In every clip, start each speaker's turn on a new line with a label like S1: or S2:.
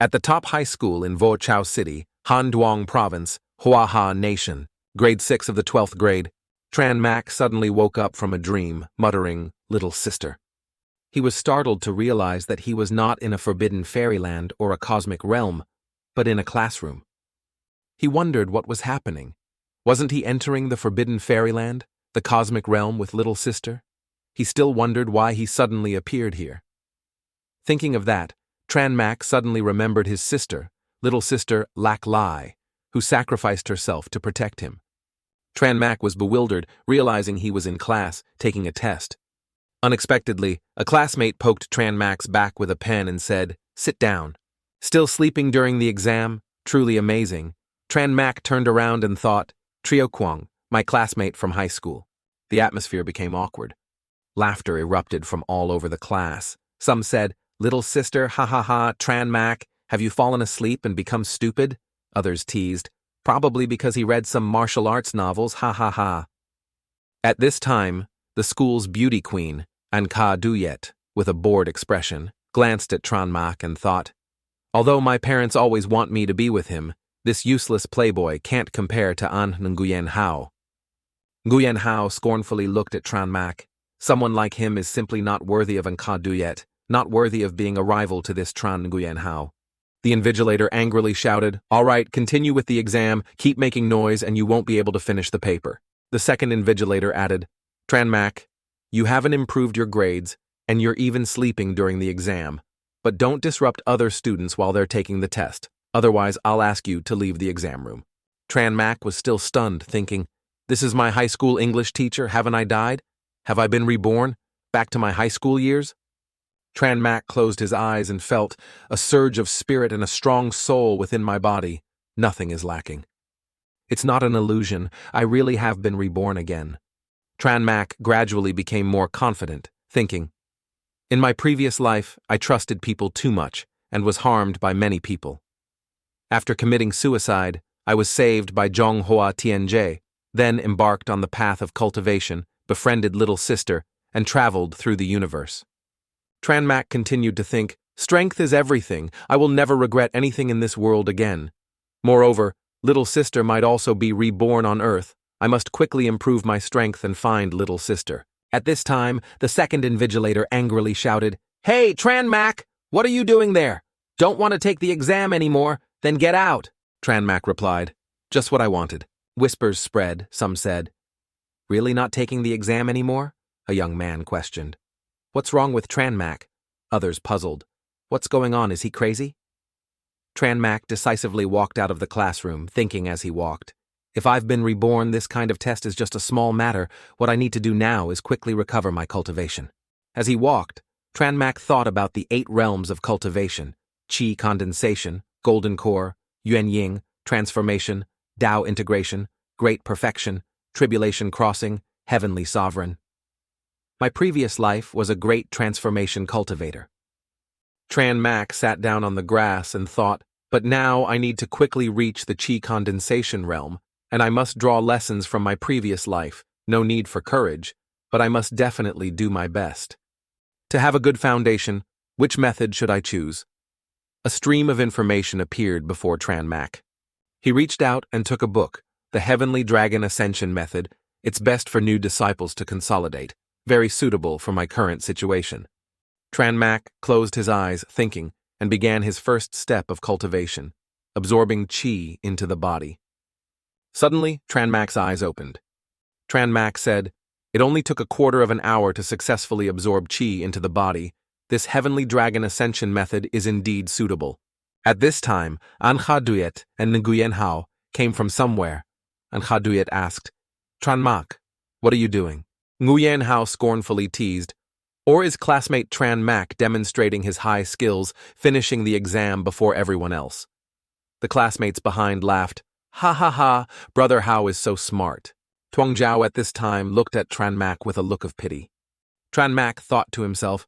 S1: At the top high school in Vo Chao City, Han Duong Province, Hua Ha Nation, grade 6 of the 12th grade, Tran Mak suddenly woke up from a dream, muttering, "Little sister." He was startled to realize that he was not in a forbidden fairyland or a cosmic realm, but in a classroom. He wondered what was happening. Wasn't he entering the forbidden fairyland, the cosmic realm with little sister? He still wondered why he suddenly appeared here. Thinking of that, Tran Mak suddenly remembered his sister, little sister Lak Lai, who sacrificed herself to protect him. Tran Mak was bewildered, realizing he was in class, taking a test. Unexpectedly, a classmate poked Tran Mak's back with a pen and said, "Sit down." Still sleeping during the exam, truly amazing, Tran Mak turned around and thought, "Trio Kwang, my classmate from high school." The atmosphere became awkward. Laughter erupted from all over the class. Some said, "Little sister, ha ha ha, Tran Mak, have you fallen asleep and become stupid?" Others teased, "Probably because he read some martial arts novels, ha ha ha." At this time, the school's beauty queen, Anka Duyet, with a bored expression, glanced at Tran Mak and thought, "Although my parents always want me to be with him, this useless playboy can't compare to An Nguyen Hao." Nguyen Hao scornfully looked at Tran Mak. Someone like him is simply not worthy of Anka Duyet, not worthy of being a rival to this Tran Nguyen Hao. The invigilator angrily shouted, "All right, continue with the exam, keep making noise and you won't be able to finish the paper." The second invigilator added, "Tran Mak, you haven't improved your grades, and you're even sleeping during the exam, but don't disrupt other students while they're taking the test, otherwise I'll ask you to leave the exam room." Tran Mak was still stunned, thinking, "This is my high school English teacher, haven't I died? Have I been reborn? Back to my high school years?" Tran Mak closed his eyes and felt a surge of spirit and a strong soul within my body. Nothing is lacking. It's not an illusion. I really have been reborn again. Tran Mak gradually became more confident, thinking, "In my previous life, I trusted people too much and was harmed by many people. After committing suicide, I was saved by Zhong Hoa Tianjie, then embarked on the path of cultivation, befriended little sister, and traveled through the universe." Tran Mak continued to think, "Strength is everything. I will never regret anything in this world again. Moreover, little sister might also be reborn on Earth. I must quickly improve my strength and find little sister." At this time, the second invigilator angrily shouted, "Hey, Tran Mak, what are you doing there? Don't want to take the exam anymore? Then get out." Tran Mak replied, "Just what I wanted." Whispers spread, some said, "Really not taking the exam anymore?" A young man questioned. "What's wrong with Tran Mak?" Others puzzled. "What's going on, is he crazy?" Tran Mak decisively walked out of the classroom, thinking as he walked, "If I've been reborn, this kind of test is just a small matter. What I need to do now is quickly recover my cultivation." As he walked, Tran Mak thought about the 8 realms of cultivation: Qi condensation, golden core, Yuan Ying, transformation, Tao integration, great perfection, tribulation crossing, heavenly sovereign. My previous life was a great transformation cultivator. Tran Mak sat down on the grass and thought, "But now I need to quickly reach the Qi condensation realm, and I must draw lessons from my previous life. No need for courage, but I must definitely do my best. To have a good foundation, which method should I choose?" A stream of information appeared before Tran Mak. He reached out and took a book, The Heavenly Dragon Ascension Method. It's best for new disciples to consolidate. Very suitable for my current situation. Tran Mak closed his eyes, thinking, and began his first step of cultivation, absorbing Qi into the body. Suddenly, Tran Mak's eyes opened. Tran Mak said, "It only took a quarter of an hour to successfully absorb Qi into the body. This Heavenly Dragon Ascension method is indeed suitable." At this time, Anka Duyet and Nguyen Hao came from somewhere. Anka Duyet asked, "Tran Mak, what are you doing?" Nguyen Hao scornfully teased, "Or is classmate Tran Mak demonstrating his high skills, finishing the exam before everyone else?" The classmates behind laughed, "Ha ha ha, brother Hao is so smart." Tuang Zhao at this time looked at Tran Mak with a look of pity. Tran Mak thought to himself,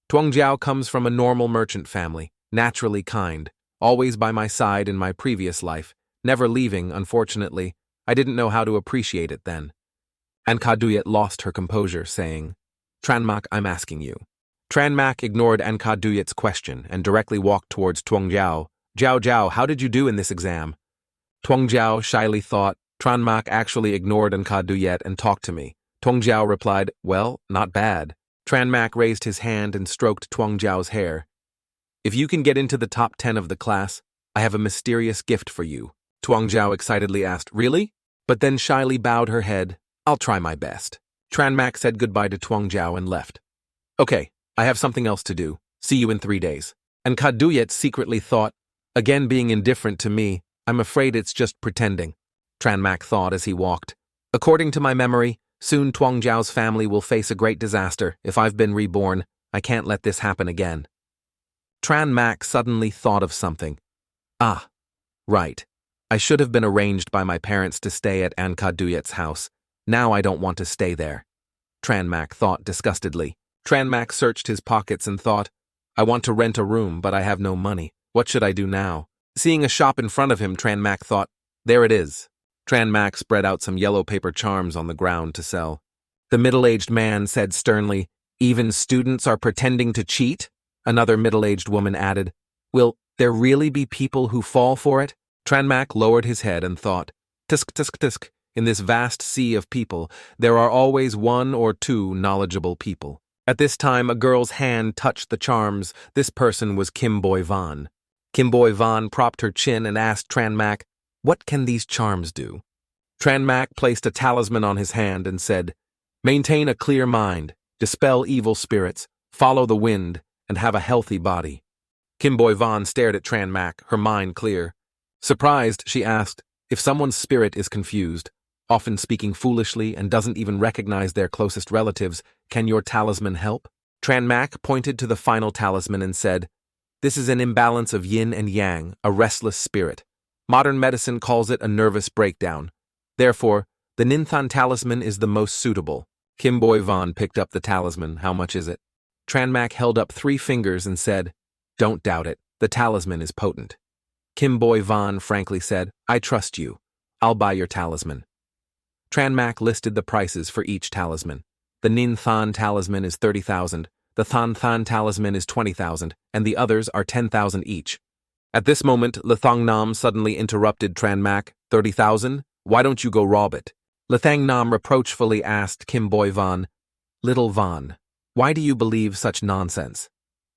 S1: Tuang Zhao comes from a normal merchant family, naturally kind, always by my side in my previous life, never leaving, unfortunately. I didn't know how to appreciate it then. Anka Duyet lost her composure, saying, "Tran Mak, I'm asking you." Tran Mak ignored Anka Duyet's question and directly walked towards Tuang Zhao Jiao Jiao, how did you do in this exam? Tuang Jiao shyly thought, Tranmak actually ignored Nkaduyet and talked to me. Tuang Jiao replied, well, not bad. Tranmak raised his hand and stroked Tuang Jiao's hair. If you can get into the top 10 of the class, I have a mysterious gift for you. Tuang Jiao excitedly asked, really? But then shyly bowed her head, I'll try my best. Tranmak said goodbye to Tuang Jiao and left. Okay, I have something else to do. See you in 3 days. And Kaduyet secretly thought, again being indifferent to me, I'm afraid it's just pretending. Tranmak thought as he walked. According to my memory, soon Tuang Jiao's family will face a great disaster. If I've been reborn, I can't let this happen again. Tranmak suddenly thought of something. Ah, right. I should have been arranged by my parents to stay at Ankaduyet's house. Now I don't want to stay there. Tranmak thought disgustedly. Tranmak searched his pockets and thought, I want to rent a room, but I have no money. What should I do now? Seeing a shop in front of him, Tranmak thought, there it is. Tranmak spread out some yellow paper charms on the ground to sell. The middle-aged man said sternly, even students are pretending to cheat? Another middle-aged woman added, will there really be people who fall for it? Tranmak lowered his head and thought, tisk tisk tisk, in this vast sea of people, there are always 1 or 2 knowledgeable people. At this time, a girl's hand touched the charms. This person was Kim Boy Van. Kim Boy Van propped her chin and asked Tranmak, what can these charms do? Tranmak placed a talisman on his hand and said, maintain a clear mind, dispel evil spirits, follow the wind, and have a healthy body. Kim Boy Van stared at Tranmak, her mind clear. Surprised, she asked, if someone's spirit is confused, often speaking foolishly and doesn't even recognize their closest relatives, can your talisman help? Tranmak pointed to the final talisman and said, this is an imbalance of yin and yang, a restless spirit. Modern medicine calls it a nervous breakdown. Therefore, the Ninthan talisman is the most suitable. Kim Boy Van picked up the talisman. How much is it? Tranmak held up 3 fingers and said, don't doubt it, the talisman is potent. Kim Boy Van frankly said, I trust you. I'll buy your talisman. Tranmak listed the prices for each talisman. The Nin Than talisman is 30,000, the Than Than talisman is 20,000, and the others are 10,000 each. At this moment, Lethang Nam suddenly interrupted Tranmak. 30,000? Why don't you go rob it? Lethang Nam reproachfully asked Kim Boy Van, Little Van, why do you believe such nonsense?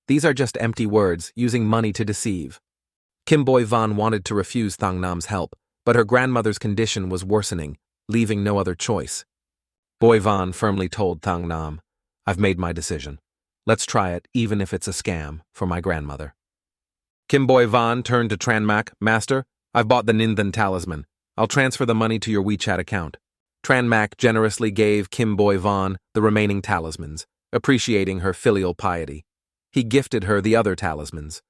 S1: These are just empty words, using money to deceive. Kim Boy Van wanted to refuse Thang Nam's help, but her grandmother's condition was worsening, leaving no other choice. Boy Van firmly told Thang Nam, I've made my decision. Let's try it, even if it's a scam, for my grandmother. Kim Boy Van turned to Tranmak, Master, I've bought the Ninthan talisman. I'll transfer the money to your WeChat account. Tranmak generously gave Kim Boy Van the remaining talismans, appreciating her filial piety. He gifted her the other talismans.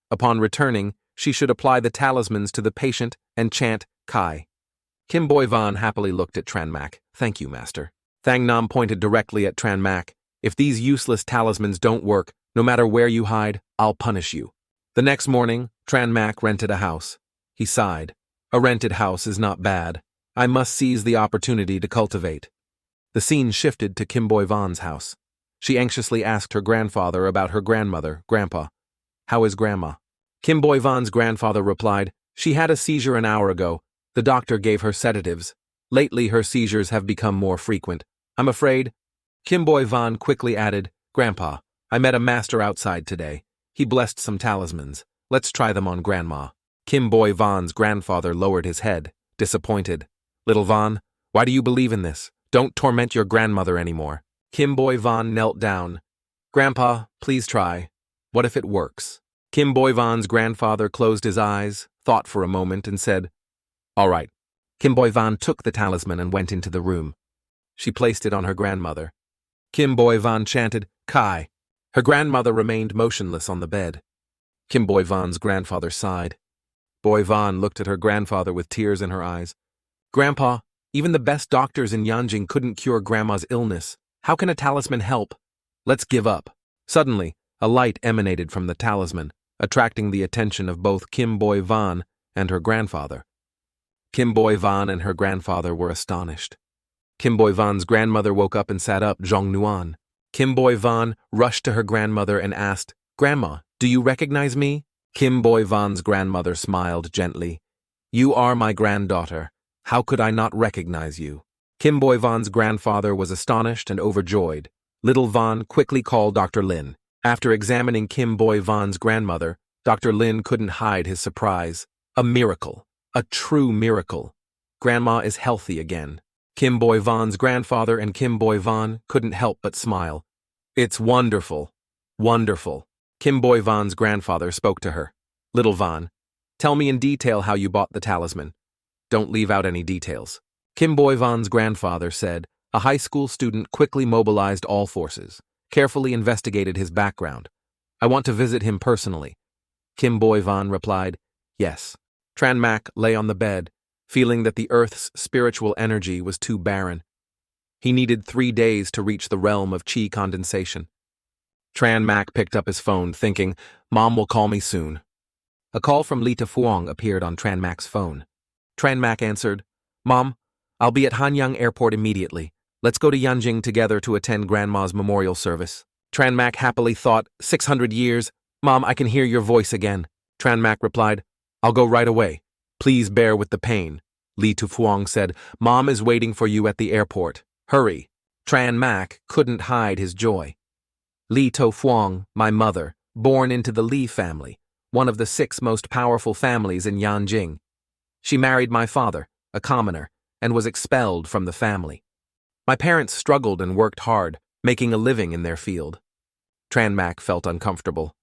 S1: Upon returning, she should apply the talismans to the patient and chant Kai. Kim Boy Van happily looked at Tranmak. Thank you, Master. Thang Nam pointed directly at Tranmak. If these useless talismans don't work, no matter where you hide, I'll punish you. The next morning, Tranmak rented a house. He sighed. A rented house is not bad. I must seize the opportunity to cultivate. The scene shifted to Kim Boy Van's house. She anxiously asked her grandfather about her grandmother, Grandpa. How is Grandma? Kim Boy Van's grandfather replied, she had a seizure an hour ago. The doctor gave her sedatives. Lately her seizures have become more frequent. I'm afraid. Kim Boy Van quickly added, Grandpa, I met a master outside today. He blessed some talismans. Let's try them on Grandma. Kim Boy Van's grandfather lowered his head, disappointed. Little Van, why do you believe in this? Don't torment your grandmother anymore. Kim Boy Van knelt down. Grandpa, please try. What if it works? Kim Boy Van's grandfather closed his eyes, thought for a moment, and said, all right. Kim Boy Van took the talisman and went into the room. She placed it on her grandmother. Kim Boy Van chanted, Kai. Her grandmother remained motionless on the bed. Kim Boy Van's grandfather sighed. Boy Van looked at her grandfather with tears in her eyes. Grandpa, even the best doctors in Yanjing couldn't cure Grandma's illness. How can a talisman help? Let's give up. Suddenly, a light emanated from the talisman, attracting the attention of both Kim Boy Van and her grandfather. Kim Boy Van and her grandfather were astonished. Kim Boy Van's grandmother woke up and sat up, Zhong Nuan. Kim Boy Van rushed to her grandmother and asked, Grandma, do you recognize me? Kim Boy Van's grandmother smiled gently. You are my granddaughter. How could I not recognize you? Kim Boy Van's grandfather was astonished and overjoyed. Little Van quickly called Dr. Lin. After examining Kim Boy Van's grandmother, Dr. Lin couldn't hide his surprise. A miracle. A true miracle. Grandma is healthy again. Kim Boy Van's grandfather and Kim Boy Van couldn't help but smile. It's wonderful. Wonderful. Kim Boy Van's grandfather spoke to her. Little Van, tell me in detail how you bought the talisman. Don't leave out any details. Kim Boy Van's grandfather said. A high school student quickly mobilized all forces, carefully investigated his background. I want to visit him personally. Kim Boy Van replied, yes. Tran Mak lay on the bed, feeling that the Earth's spiritual energy was too barren. He needed 3 days to reach the realm of chi condensation. Tran Mak picked up his phone, thinking, Mom will call me soon. A call from Li Fuang appeared on Tran Mak's phone. Tran Mak answered, Mom, I'll be at Hanyang Airport immediately. Let's go to Yanjing together to attend Grandma's memorial service. Tran Mak happily thought, 600 years. Mom, I can hear your voice again. Tran Mak replied, I'll go right away. Please bear with the pain. Li Fuang said, Mom is waiting for you at the airport. Hurry. Tran Mak couldn't hide his joy. Li Fuang, my mother, born into the Li family, one of the 6 most powerful families in Yanjing. She married my father, a commoner, and was expelled from the family. My parents struggled and worked hard, making a living in their field. Tran Mak felt uncomfortable.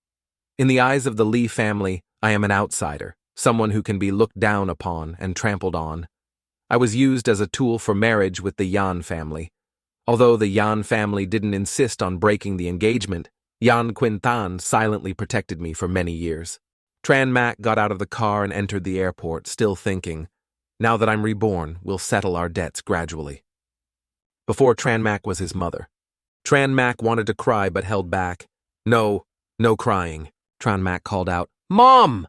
S1: In the eyes of the Li family, I am an outsider, someone who can be looked down upon and trampled on. I was used as a tool for marriage with the Yan family. Although the Yan family didn't insist on breaking the engagement, Yan Quintan silently protected me for many years. Tran Mak got out of the car and entered the airport, still thinking, now that I'm reborn, we'll settle our debts gradually. Before Tran Mak was his mother. Tran Mak wanted to cry but held back. No crying. Tran Mak called out, Mom!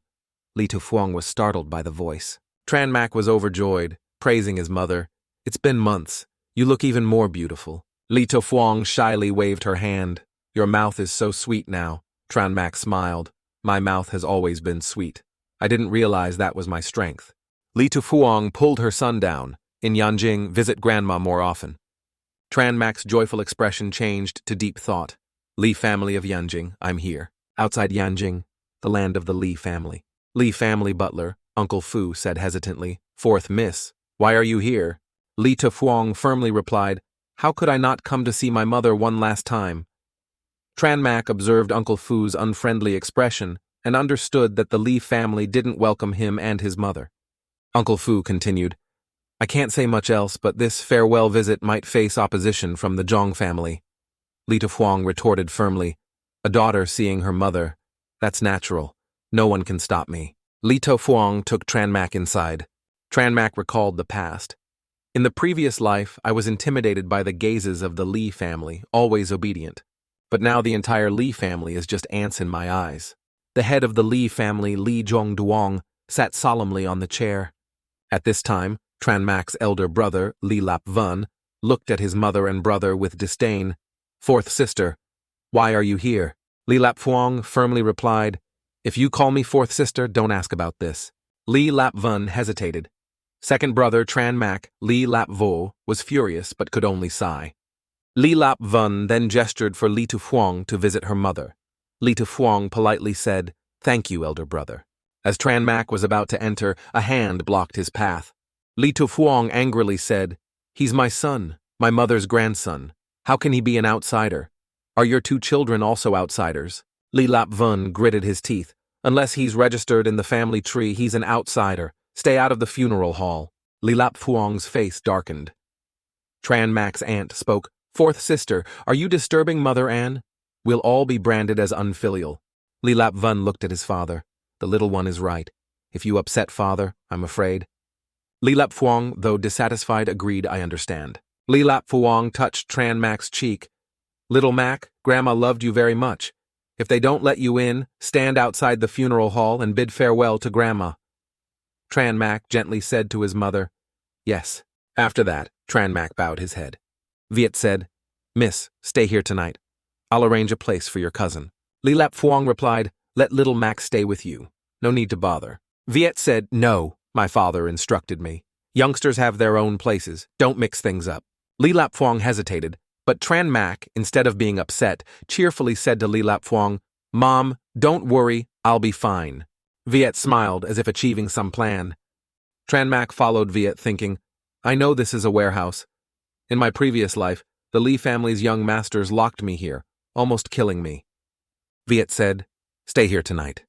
S1: Li Fuang was startled by the voice. Tran Mak was overjoyed, praising his mother. It's been months. You look even more beautiful. Li Fuang shyly waved her hand. Your mouth is so sweet now. Tran Mak smiled. My mouth has always been sweet. I didn't realize that was my strength. Li Fuang pulled her son down. In Yanjing, visit Grandma more often. Tran Mak's joyful expression changed to deep thought. Li family of Yanjing, I'm here. Outside Yanjing, the land of the Li family. Li family butler, Uncle Fu, said hesitantly, 4th Miss, why are you here? Li Fuang firmly replied, how could I not come to see my mother one last time? Tran Mak observed Uncle Fu's unfriendly expression and understood that the Li family didn't welcome him and his mother. Uncle Fu continued, I can't say much else, but this farewell visit might face opposition from the Zhong family. Li Fuang retorted firmly, a daughter seeing her mother. That's natural. No one can stop me. Li Fuang took Tran Mak inside. Tran Mak recalled the past. In the previous life, I was intimidated by the gazes of the Li family, always obedient. But now the entire Li family is just ants in my eyes. The head of the Li family, Li Zhongduong, sat solemnly on the chair. At this time, Tran Mak's elder brother, Li Lap Vun, looked at his mother and brother with disdain. 4th sister, why are you here? Li Lap Fuang firmly replied, if you call me 4th sister, don't ask about this. Li Lap Vun hesitated. Second brother Tran Mak, Li Lap Vo, was furious but could only sigh. Li Lap Vun then gestured for Li Fuang to visit her mother. Li Fuang politely said, thank you, elder brother. As Tran Mak was about to enter, a hand blocked his path. Li Fuang angrily said, he's my son, my mother's grandson. How can he be an outsider? Are your 2 children also outsiders? Li Lap Vun gritted his teeth. Unless he's registered in the family tree, he's an outsider. Stay out of the funeral hall. Li Lap Fuang's face darkened. Tran Mak's aunt spoke, 4th sister, are you disturbing Mother Anne? We'll all be branded as unfilial. Li Lap Vun looked at his father. The little one is right. If you upset father, I'm afraid. Li Lap Fuang, though dissatisfied, agreed, I understand. Li Lap Fuang touched Tran Mak's cheek. Little Mak, Grandma loved you very much. If they don't let you in, stand outside the funeral hall and bid farewell to Grandma. Tran Mak gently said to his mother, yes. After that, Tran Mak bowed his head. Viet said, Miss, stay here tonight. I'll arrange a place for your cousin. Li Lap Fuang replied, Let little Max stay with you. No need to bother. Viet said, no, my father instructed me. Youngsters have their own places. Don't mix things up. Li Lapfuang hesitated, but Tran Mac, instead of being upset, cheerfully said to Li Lapfuang, Mom, don't worry, I'll be fine. Viet smiled as if achieving some plan. Tran Mac followed Viet thinking, I know this is a warehouse. In my previous life, the Lee family's young masters locked me here, almost killing me. Viet said, stay here tonight.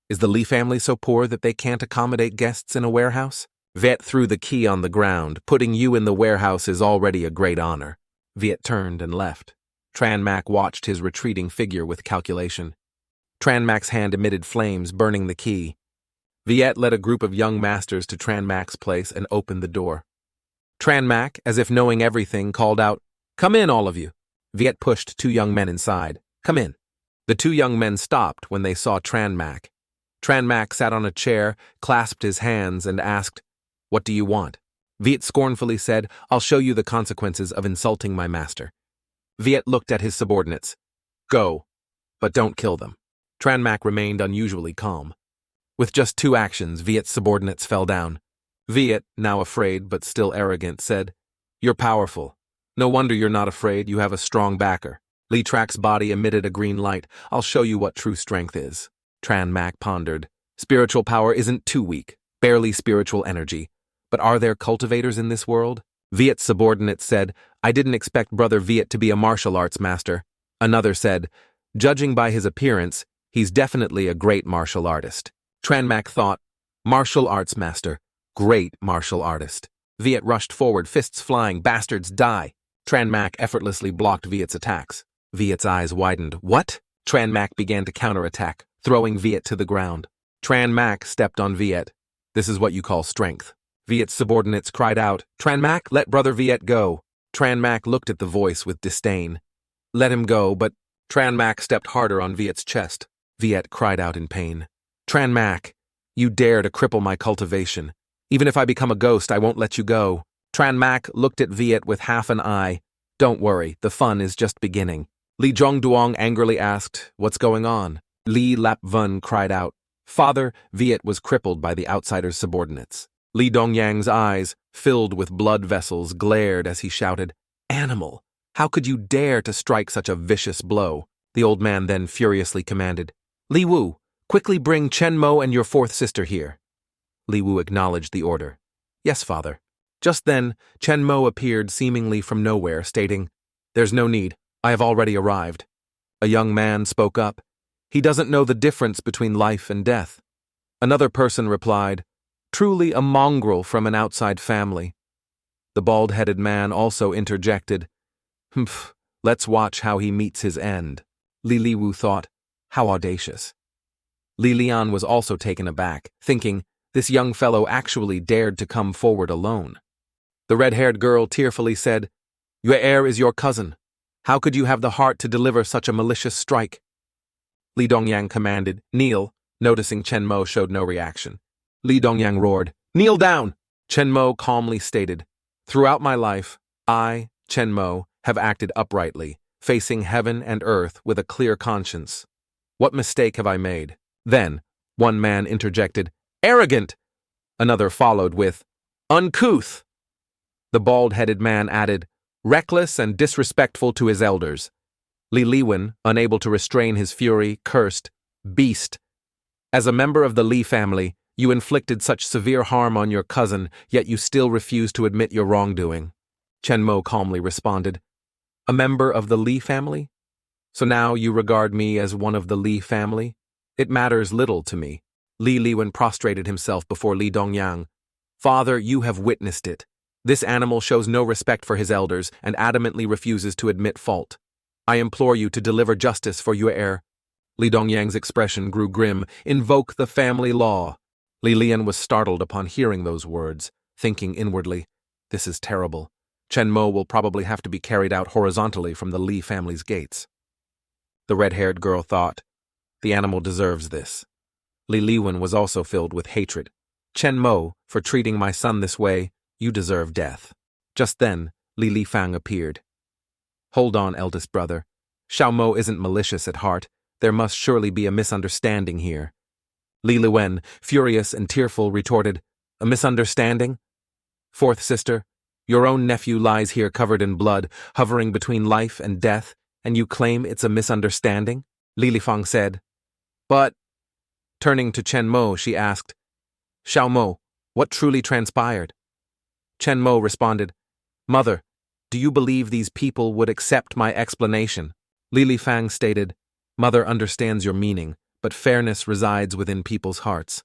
S1: Is the Lee family so poor that they can't accommodate guests in a warehouse? Viet threw the key on the ground. Putting you in the warehouse is already a great honor. Viet turned and left. Tran Mac watched his retreating figure with calculation. Tran Mac's hand emitted flames, burning the key. Viet led a group of young masters to Tran Mac's place and opened the door. Tran Mac, as if knowing everything, called out, Come in, all of you. Viet pushed 2 young men inside. Come in. The 2 young men stopped when they saw Tran Mac. Tran Mac sat on a chair, clasped his hands, and asked, What do you want? Viet scornfully said, I'll show you the consequences of insulting my master. Viet looked at his subordinates. Go, but don't kill them. Tran Mac remained unusually calm. With just 2 actions, Viet's subordinates fell down. Viet, now afraid but still arrogant, said, You're powerful. No wonder you're not afraid, you have a strong backer. Li Trak's body emitted a green light. I'll show you what true strength is. Tran Mac pondered. Spiritual power isn't too weak, barely spiritual energy. But are there cultivators in this world? Viet's subordinate said, I didn't expect Brother Viet to be a martial arts master. Another said, Judging by his appearance, he's definitely a great martial artist. Tran Mac thought, Martial arts master, great martial artist. Viet rushed forward, fists flying, bastards die. Tran Mac effortlessly blocked Viet's attacks. Viet's eyes widened. What? Tran Mac began to counterattack, throwing Viet to the ground. Tran Mac stepped on Viet. This is what you call strength. Viet's subordinates cried out, Tran Mac, let Brother Viet go. Tran Mac looked at the voice with disdain. Let him go, but Tran Mac stepped harder on Viet's chest. Viet cried out in pain. Tran Mac, you dare to cripple my cultivation. Even if I become a ghost, I won't let you go. Tran Mac looked at Viet with half an eye. Don't worry, the fun is just beginning. Li Zhongduong angrily asked, What's going on? Li Lapvun cried out. Father, Viet was crippled by the outsider's subordinates. Li Dongyang's eyes, filled with blood vessels, glared as he shouted, Animal! How could you dare to strike such a vicious blow? The old man then furiously commanded, Li Wu, quickly bring Chen Mo and your 4th sister here. Li Wu acknowledged the order. Yes, father. Just then, Chen Mo appeared seemingly from nowhere, stating, There's no need, I have already arrived. A young man spoke up. He doesn't know the difference between life and death. Another person replied, Truly a mongrel from an outside family. The bald-headed man also interjected, Humph, let's watch how he meets his end. Li Liwu thought, how audacious. Li Lian was also taken aback, thinking, this young fellow actually dared to come forward alone. The red-haired girl tearfully said, Your heir is your cousin. How could you have the heart to deliver such a malicious strike? Li Dongyang commanded, Kneel, noticing Chen Mo showed no reaction. Li Dongyang roared, Kneel down! Chen Mo calmly stated, Throughout my life, I, Chen Mo, have acted uprightly, facing heaven and earth with a clear conscience. What mistake have I made? Then, one man interjected, Arrogant! Another followed with, Uncouth! The bald-headed man added, Reckless and disrespectful to his elders. Li Liwen, unable to restrain his fury, cursed, Beast! As a member of the Li family, you inflicted such severe harm on your cousin, yet you still refuse to admit your wrongdoing. Chen Mo calmly responded, A member of the Li family? So now you regard me as one of the Li family? It matters little to me. Li Liwen prostrated himself before Li Dongyang. Father, you have witnessed it. This animal shows no respect for his elders and adamantly refuses to admit fault. I implore you to deliver justice for your heir. Li Dongyang's expression grew grim. Invoke the family law. Li Lian was startled upon hearing those words, thinking inwardly, This is terrible. Chen Mo will probably have to be carried out horizontally from the Li family's gates. The red-haired girl thought, The animal deserves this. Li Liwen was also filled with hatred. Chen Mo, for treating my son this way, you deserve death. Just then, Li Lifang appeared. Hold on, eldest brother. Xiao Mo isn't malicious at heart. There must surely be a misunderstanding here. Li Luen, furious and tearful, retorted, "A misunderstanding? Fourth sister, your own nephew lies here covered in blood, hovering between life and death, and you claim it's a misunderstanding?" Li Lifang said. "But," turning to Chen Mo, she asked, "Xiao Mo, what truly transpired?" Chen Mo responded, "Mother, do you believe these people would accept my explanation?" Li Lifang stated, "Mother understands your meaning, but fairness resides within people's hearts.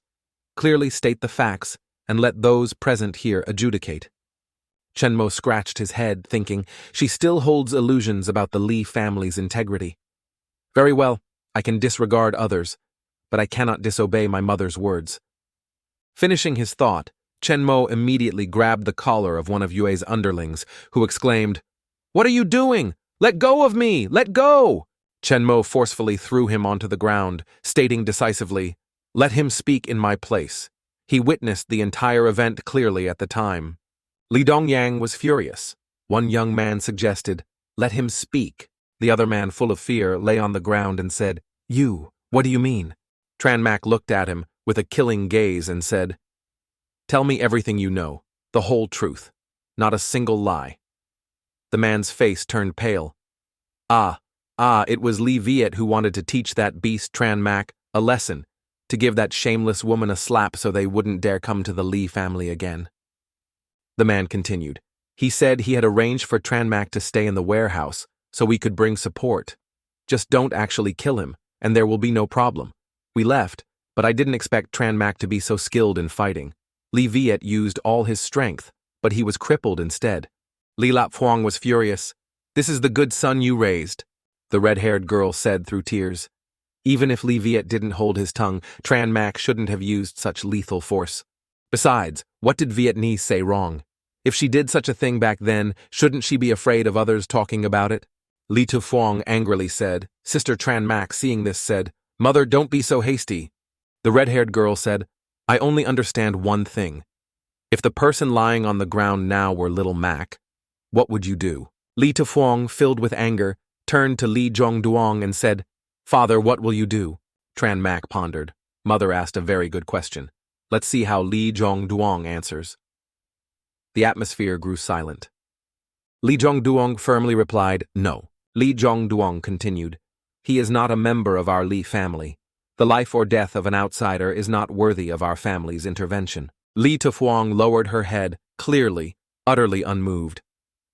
S1: Clearly state the facts, and let those present here adjudicate." Chen Mo scratched his head, thinking, she still holds illusions about the Li family's integrity. "Very well, I can disregard others, but I cannot disobey my mother's words." Finishing his thought, Chen Mo immediately grabbed the collar of one of Yue's underlings, who exclaimed, "What are you doing? Let go of me! Let go!" Chen Mo forcefully threw him onto the ground, stating decisively, "Let him speak in my place." He witnessed the entire event clearly at the time. Li Dongyang was furious. One young man suggested, "Let him speak." The other man, full of fear, lay on the ground and said, "You, what do you mean?" Tranmak looked at him with a killing gaze and said, "Tell me everything you know, the whole truth, not a single lie." The man's face turned pale. It was Li Viet who wanted to teach that beast Tranmak a lesson, to give that shameless woman a slap so they wouldn't dare come to the Li family again. The man continued. "He said he had arranged for Tranmak to stay in the warehouse so we could bring support. Just don't actually kill him, and there will be no problem. We left, but I didn't expect Tranmak to be so skilled in fighting. Li Viet used all his strength, but he was crippled instead." Li Lap Huang was furious. "This is the good son you raised," the red-haired girl said through tears. Even if Li Viet didn't hold his tongue, Tranmak shouldn't have used such lethal force. Besides, what did Vietnamese say wrong? If she did such a thing back then, shouldn't she be afraid of others talking about it? Li Tufuang angrily said. Sister Tranmak, seeing this, said, "Mother, don't be so hasty." The red-haired girl said, "I only understand one thing. If the person lying on the ground now were little Mac, what would you do?" Li Tufuang, filled with anger, turned to Li Zhongduang and said, "Father, what will you do?" Tranmak pondered. Mother asked a very good question. Let's see how Li Zhongduang answers. The atmosphere grew silent. Li Zhongduang firmly replied, "No." Li Zhongduang continued, "He is not a member of our Li family. The life or death of an outsider is not worthy of our family's intervention." Li Tufuang lowered her head, clearly, utterly unmoved.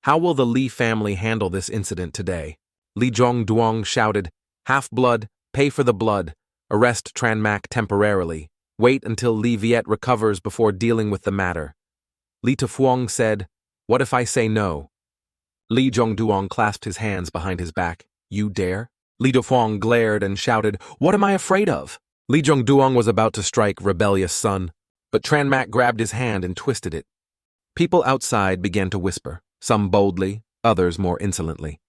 S1: "How will the Li family handle this incident today?" Li Zhongduang shouted, "Half-blood, pay for the blood. Arrest Tranmak temporarily. Wait until Li Viet recovers before dealing with the matter." Li Tufuang said, "What if I say no?" Li Zhongduang clasped his hands behind his back. "You dare?" Li Tufuang glared and shouted, "What am I afraid of?" Li Zhongduang was about to strike rebellious son, but Tranmak grabbed his hand and twisted it. People outside began to whisper, some boldly, others more insolently.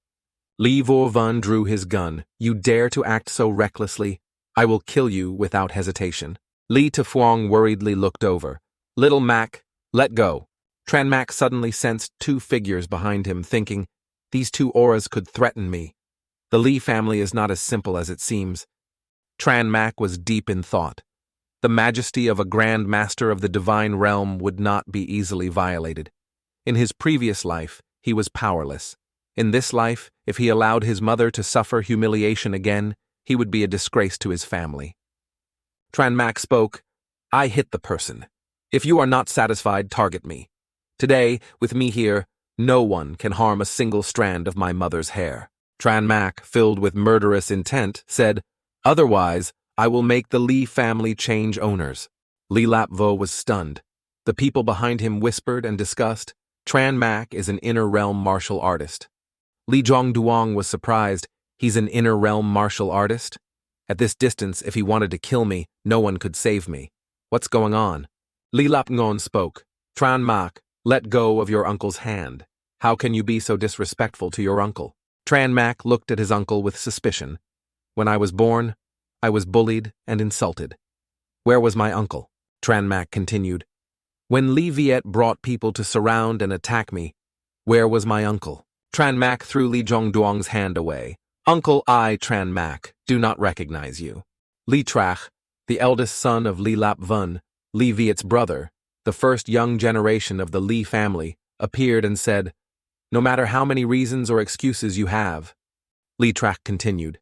S1: Li Vorvan drew his gun. "You dare to act so recklessly? I will kill you without hesitation." Li Tufuang worriedly looked over. "Little Mac, let go." Tranmak suddenly sensed two figures behind him, thinking, these two auras could threaten me. The Li family is not as simple as it seems. Tranmak was deep in thought. The majesty of a Grand Master of the Divine Realm would not be easily violated. In his previous life, he was powerless. In this life, if he allowed his mother to suffer humiliation again, he would be a disgrace to his family. Tranmak spoke, "I hit the person. If you are not satisfied, target me. Today, with me here, no one can harm a single strand of my mother's hair." Tranmak, filled with murderous intent, said, "Otherwise, I will make the Li family change owners." Li Lapvo was stunned. The people behind him whispered and discussed. Tranmak is an inner realm martial artist. Li Zhongduang was surprised. He's an inner realm martial artist? At this distance, if he wanted to kill me, no one could save me. What's going on? Li Lapngon spoke. "Tranmak, let go of your uncle's hand. How can you be so disrespectful to your uncle?" Tranmak looked at his uncle with suspicion. "When I was born, I was bullied and insulted. Where was my uncle?" Tranmak continued. "When Li Viet brought people to surround and attack me, where was my uncle?" Tranmak threw Li Zhongduang's hand away. Uncle I Tran Mac, do not recognize you. Li Trach, the eldest son of Li Lap Vun, Li Viet's brother, the first young generation of the Li family, appeared and said, "No matter how many reasons or excuses you have," Li Trach continued,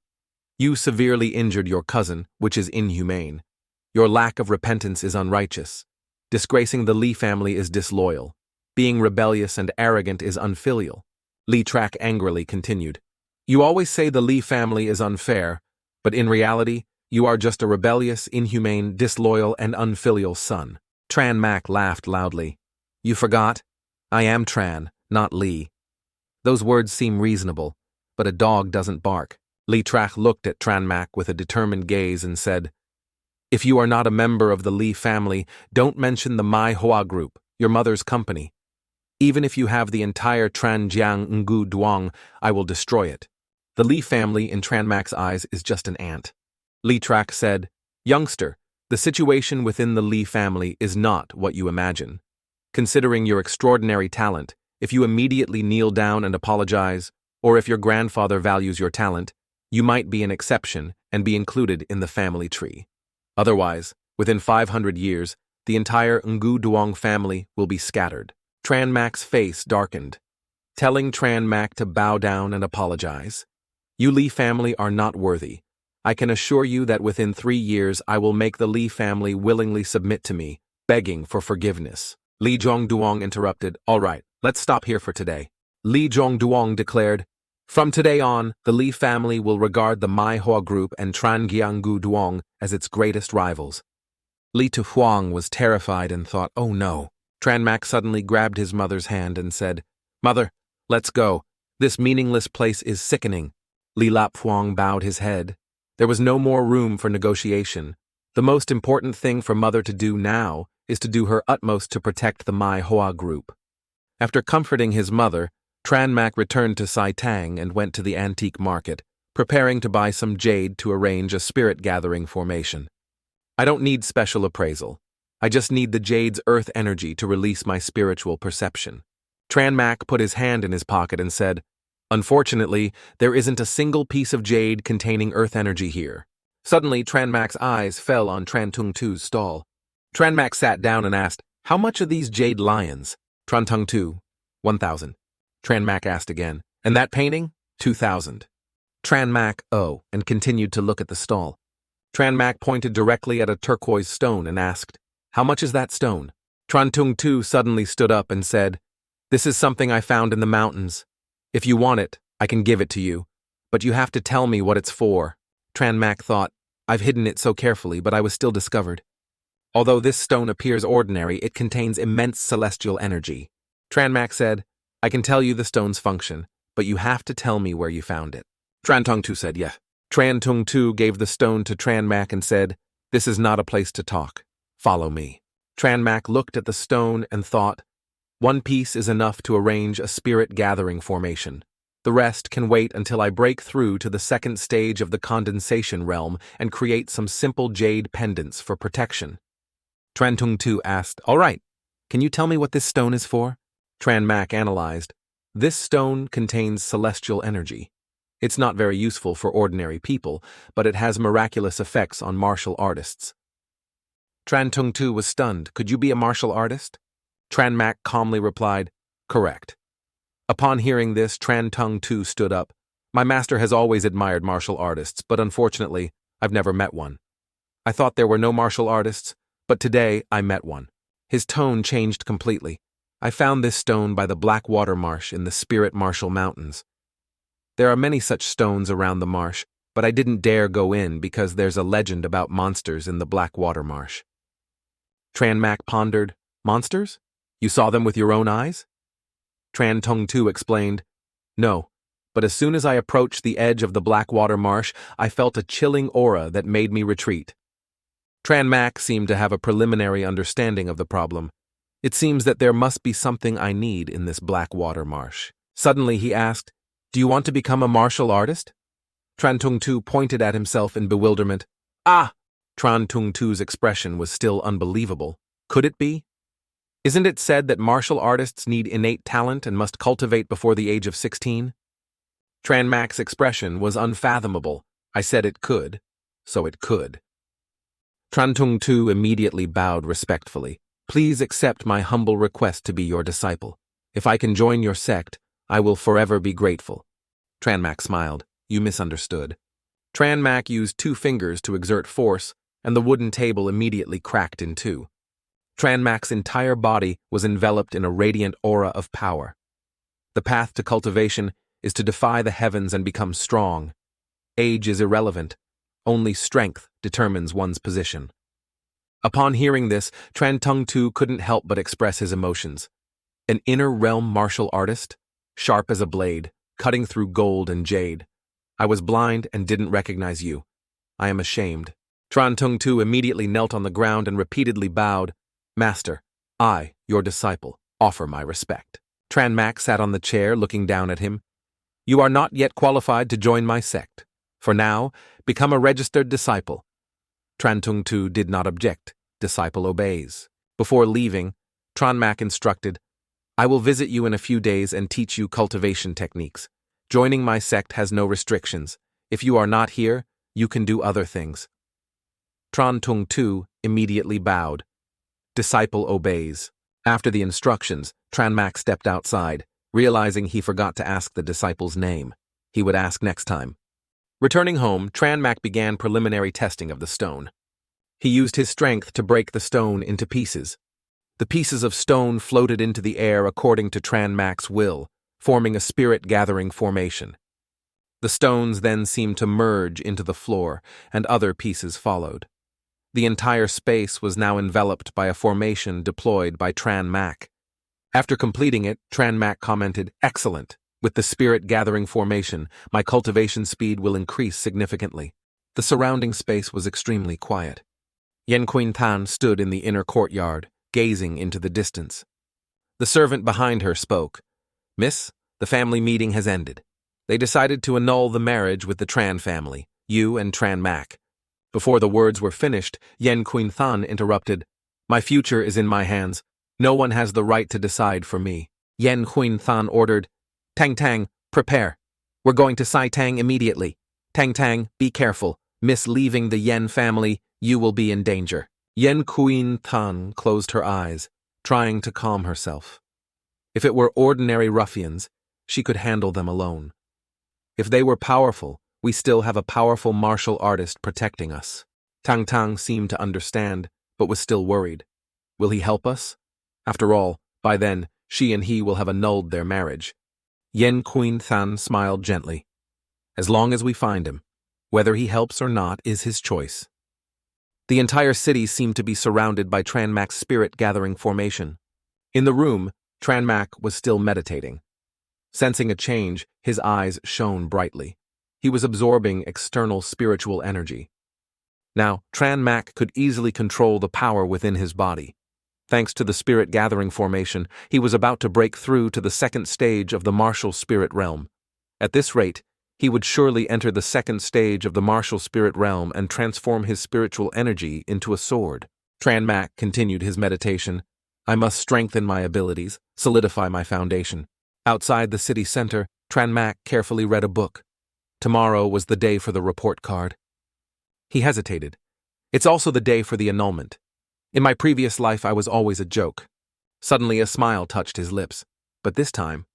S1: "you severely injured your cousin, which is inhumane. Your lack of repentance is unrighteous. Disgracing the Li family is disloyal. Being rebellious and arrogant is unfilial." Li Trach angrily continued, "You always say the Li family is unfair, but in reality, you are just a rebellious, inhumane, disloyal, and unfilial son." Tran Mac laughed loudly. "You forgot? I am Tran, not Li. Those words seem reasonable, but a dog doesn't bark." Li Trach looked at Tran Mac with a determined gaze and said, "If you are not a member of the Li family, don't mention the Mai Hoa group, your mother's company. Even if you have the entire Tran Jiang Ngu Duong, I will destroy it. The Li family in Tran Mac's eyes is just an ant." Li Trach said, "Youngster, the situation within the Li family is not what you imagine. Considering your extraordinary talent, if you immediately kneel down and apologize, or if your grandfather values your talent, you might be an exception and be included in the family tree. Otherwise, within 500 years, the entire Ngu Duong family will be scattered." Tran Mac's face darkened. Telling Tran Mac to bow down and apologize. "You Li family are not worthy. I can assure you that within 3 years I will make the Li family willingly submit to me, begging for forgiveness." Li Zhongduong interrupted, "All right, let's stop here for today." Li Zhongduong declared, "From today on, the Li family will regard the Mai Hoa group and Tran Gianggu Duong as its greatest rivals." Li Tu Huang was terrified and thought, "Oh no." Tran Mac suddenly grabbed his mother's hand and said, "Mother, let's go. This meaningless place is sickening." Li Lap Huang bowed his head. There was no more room for negotiation. The most important thing for Mother to do now is to do her utmost to protect the Mai Hoa group. After comforting his mother, Tran Mac returned to Sai Tang and went to the antique market, preparing to buy some jade to arrange a spirit-gathering formation. "I don't need special appraisal. I just need the jade's earth energy to release my spiritual perception." Tran Mac put his hand in his pocket and said, "Unfortunately, there isn't a single piece of jade containing earth energy here." Suddenly, Tran Mac's eyes fell on Tran Tung Tu's stall. Tran Mac sat down and asked, "How much are these jade lions?" Tran Tung Tu, 1,000. Tran Mac asked again, "And that painting?" 2,000. Tran Mac, "Oh," and continued to look at the stall. Tran Mac pointed directly at a turquoise stone and asked, "How much is that stone?" Tran Tung Tu suddenly stood up and said, "This is something I found in the mountains. If you want it, I can give it to you, but you have to tell me what it's for." Tran Mac thought, "I've hidden it so carefully, but I was still discovered. Although this stone appears ordinary, it contains immense celestial energy." Tran Mac said, "I can tell you the stone's function, but you have to tell me where you found it." Tran Tung Tu said, "Yes." Tran Tung Tu gave the stone to Tran Mac and said, "This is not a place to talk. Follow me." Tran Mac looked at the stone and thought, "One piece is enough to arrange a spirit-gathering formation. The rest can wait until I break through to the second stage of the condensation realm and create some simple jade pendants for protection." Tran Tung Tu asked, "All right, can you tell me what this stone is for?" Tran Mac analyzed. "This stone contains celestial energy. It's not very useful for ordinary people, but it has miraculous effects on martial artists." Tran Tung Tu was stunned. "Could you be a martial artist?" Tran Mac calmly replied, "Correct." Upon hearing this, Tran Tung Tu stood up. "My master has always admired martial artists, but unfortunately, I've never met one. I thought there were no martial artists, but today I met one." His tone changed completely. "I found this stone by the Black Water Marsh in the Spirit Martial Mountains. There are many such stones around the marsh, but I didn't dare go in because there's a legend about monsters in the Black Water Marsh." Tran Mac pondered, "Monsters? You saw them with your own eyes?" Tran Tung Tu explained, "No, but as soon as I approached the edge of the Blackwater Marsh, I felt a chilling aura that made me retreat." Tran Mac seemed to have a preliminary understanding of the problem. "It seems that there must be something I need in this Blackwater Marsh." Suddenly he asked, "Do you want to become a martial artist?" Tran Tung Tu pointed at himself in bewilderment. "Ah!" Tran Tung Tu's expression was still unbelievable. Could it be? Isn't it said that martial artists need innate talent and must cultivate before the age of 16? Tran Mac's expression was unfathomable. I said it could, so it could. Tran Tung Tu immediately bowed respectfully. Please accept my humble request to be your disciple. If I can join your sect, I will forever be grateful. Tran Mac smiled. You misunderstood. Tran Mac used 2 fingers to exert force, and the wooden table immediately cracked in 2. Tran Mac's entire body was enveloped in a radiant aura of power. The path to cultivation is to defy the heavens and become strong. Age is irrelevant. Only strength determines one's position. Upon hearing this, Tran Tung Tu couldn't help but express his emotions. An inner realm martial artist, sharp as a blade, cutting through gold and jade. I was blind and didn't recognize you. I am ashamed. Tran Tung Tu immediately knelt on the ground and repeatedly bowed. Master, I, your disciple, offer my respect. Tran Mac sat on the chair looking down at him. You are not yet qualified to join my sect. For now, become a registered disciple. Tran Tung Tu did not object. Disciple obeys. Before leaving, Tran Mac instructed, I will visit you in a few days and teach you cultivation techniques. Joining my sect has no restrictions. If you are not here, you can do other things. Tran Tung Tu immediately bowed. Disciple obeys. After the instructions, Tran Mac stepped outside, realizing he forgot to ask the disciple's name. He would ask next time. Returning home, Tran Mac began preliminary testing of the stone. He used his strength to break the stone into pieces. The pieces of stone floated into the air according to Tran Mac's will, forming a spirit-gathering formation. The stones then seemed to merge into the floor, and other pieces followed. The entire space was now enveloped by a formation deployed by Tran Mac. After completing it, Tran Mac commented, Excellent! With the spirit-gathering formation, my cultivation speed will increase significantly. The surrounding space was extremely quiet. Yen Queen Tan stood in the inner courtyard, gazing into the distance. The servant behind her spoke. Miss, the family meeting has ended. They decided to annul the marriage with the Tran family, you and Tran Mac. Before the words were finished, Yen Queen Than interrupted. My future is in my hands. No one has the right to decide for me. Yen Queen Than ordered, Tang Tang, prepare. We're going to Sai Tang immediately. Tang Tang, be careful. Miss leaving the Yen family, you will be in danger. Yen Queen Than closed her eyes, trying to calm herself. If it were ordinary ruffians, she could handle them alone. If they were powerful, we still have a powerful martial artist protecting us. Tang Tang seemed to understand, but was still worried. Will he help us? After all, by then, she and he will have annulled their marriage. Yen Queen Than smiled gently. As long as we find him, whether he helps or not is his choice. The entire city seemed to be surrounded by Tran Mac's spirit-gathering formation. In the room, Tran Mac was still meditating. Sensing a change, his eyes shone brightly. He was absorbing external spiritual energy. Now, Tran Mac could easily control the power within his body. Thanks to the spirit-gathering formation, he was about to break through to the second stage of the martial spirit realm. At this rate, he would surely enter the second stage of the martial spirit realm and transform his spiritual energy into a sword. Tran Mac continued his meditation. I must strengthen my abilities, solidify my foundation. Outside the city center, Tran Mac carefully read a book. Tomorrow was the day for the report card. He hesitated. It's also the day for the annulment. In my previous life, I was always a joke. Suddenly, a smile touched his lips. But this time,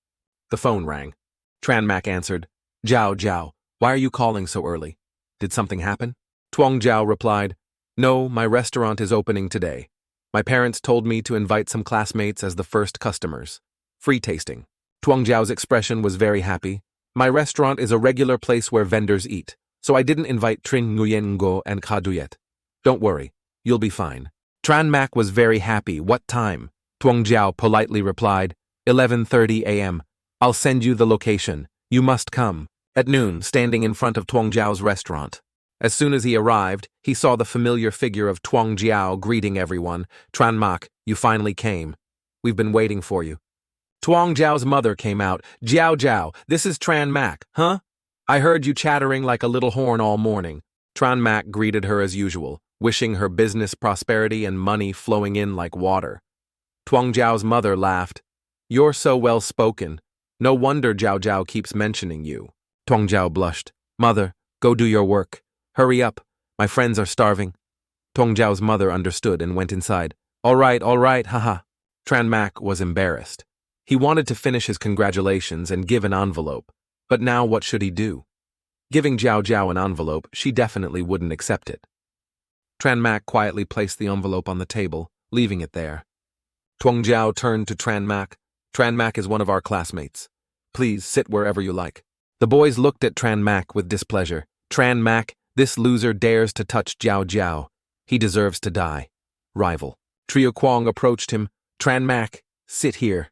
S1: the phone rang. Tran Mac answered. Zhao Zhao, why are you calling so early? Did something happen? Tuong Zhao replied, No, my restaurant is opening today. My parents told me to invite some classmates as the first customers. Free tasting. Tuong Zhao's expression was very happy. My restaurant is a regular place where vendors eat, so I didn't invite Trin Nguyen Ngo and Ka Duyet. Don't worry, you'll be fine. Tran Mac was very happy. What time? Tuong Zhao politely replied, 11:30 a.m. I'll send you the location. You must come. At noon, standing in front of Tuong Zhao's restaurant. As soon as he arrived, he saw the familiar figure of Tuong Zhao greeting everyone. Tran Mac, you finally came. We've been waiting for you. Tuong Zhao's mother came out. Zhao Zhao, this is Tran Mac, huh? I heard you chattering like a little horn all morning. Tran Mac greeted her as usual, wishing her business prosperity and money flowing in like water. Tuong Zhao's mother laughed. You're so well-spoken. No wonder Zhao Zhao keeps mentioning you. Tong Jiao blushed. Mother, go do your work. Hurry up. My friends are starving. Tong Jiao's mother understood and went inside. All right, haha. Tran Mak was embarrassed. He wanted to finish his congratulations and give an envelope, but now what should he do? Giving Jiao Jiao an envelope, she definitely wouldn't accept it. Tran Mak quietly placed the envelope on the table, leaving it there. Tong Jiao turned to Tran Mak. Tran Mak is one of our classmates. Please sit wherever you like. The boys looked at Tran Mak with displeasure. Tran Mak, this loser dares to touch Jiao Jiao. He deserves to die. Rival. Trio Kwong approached him. Tran Mak, sit here.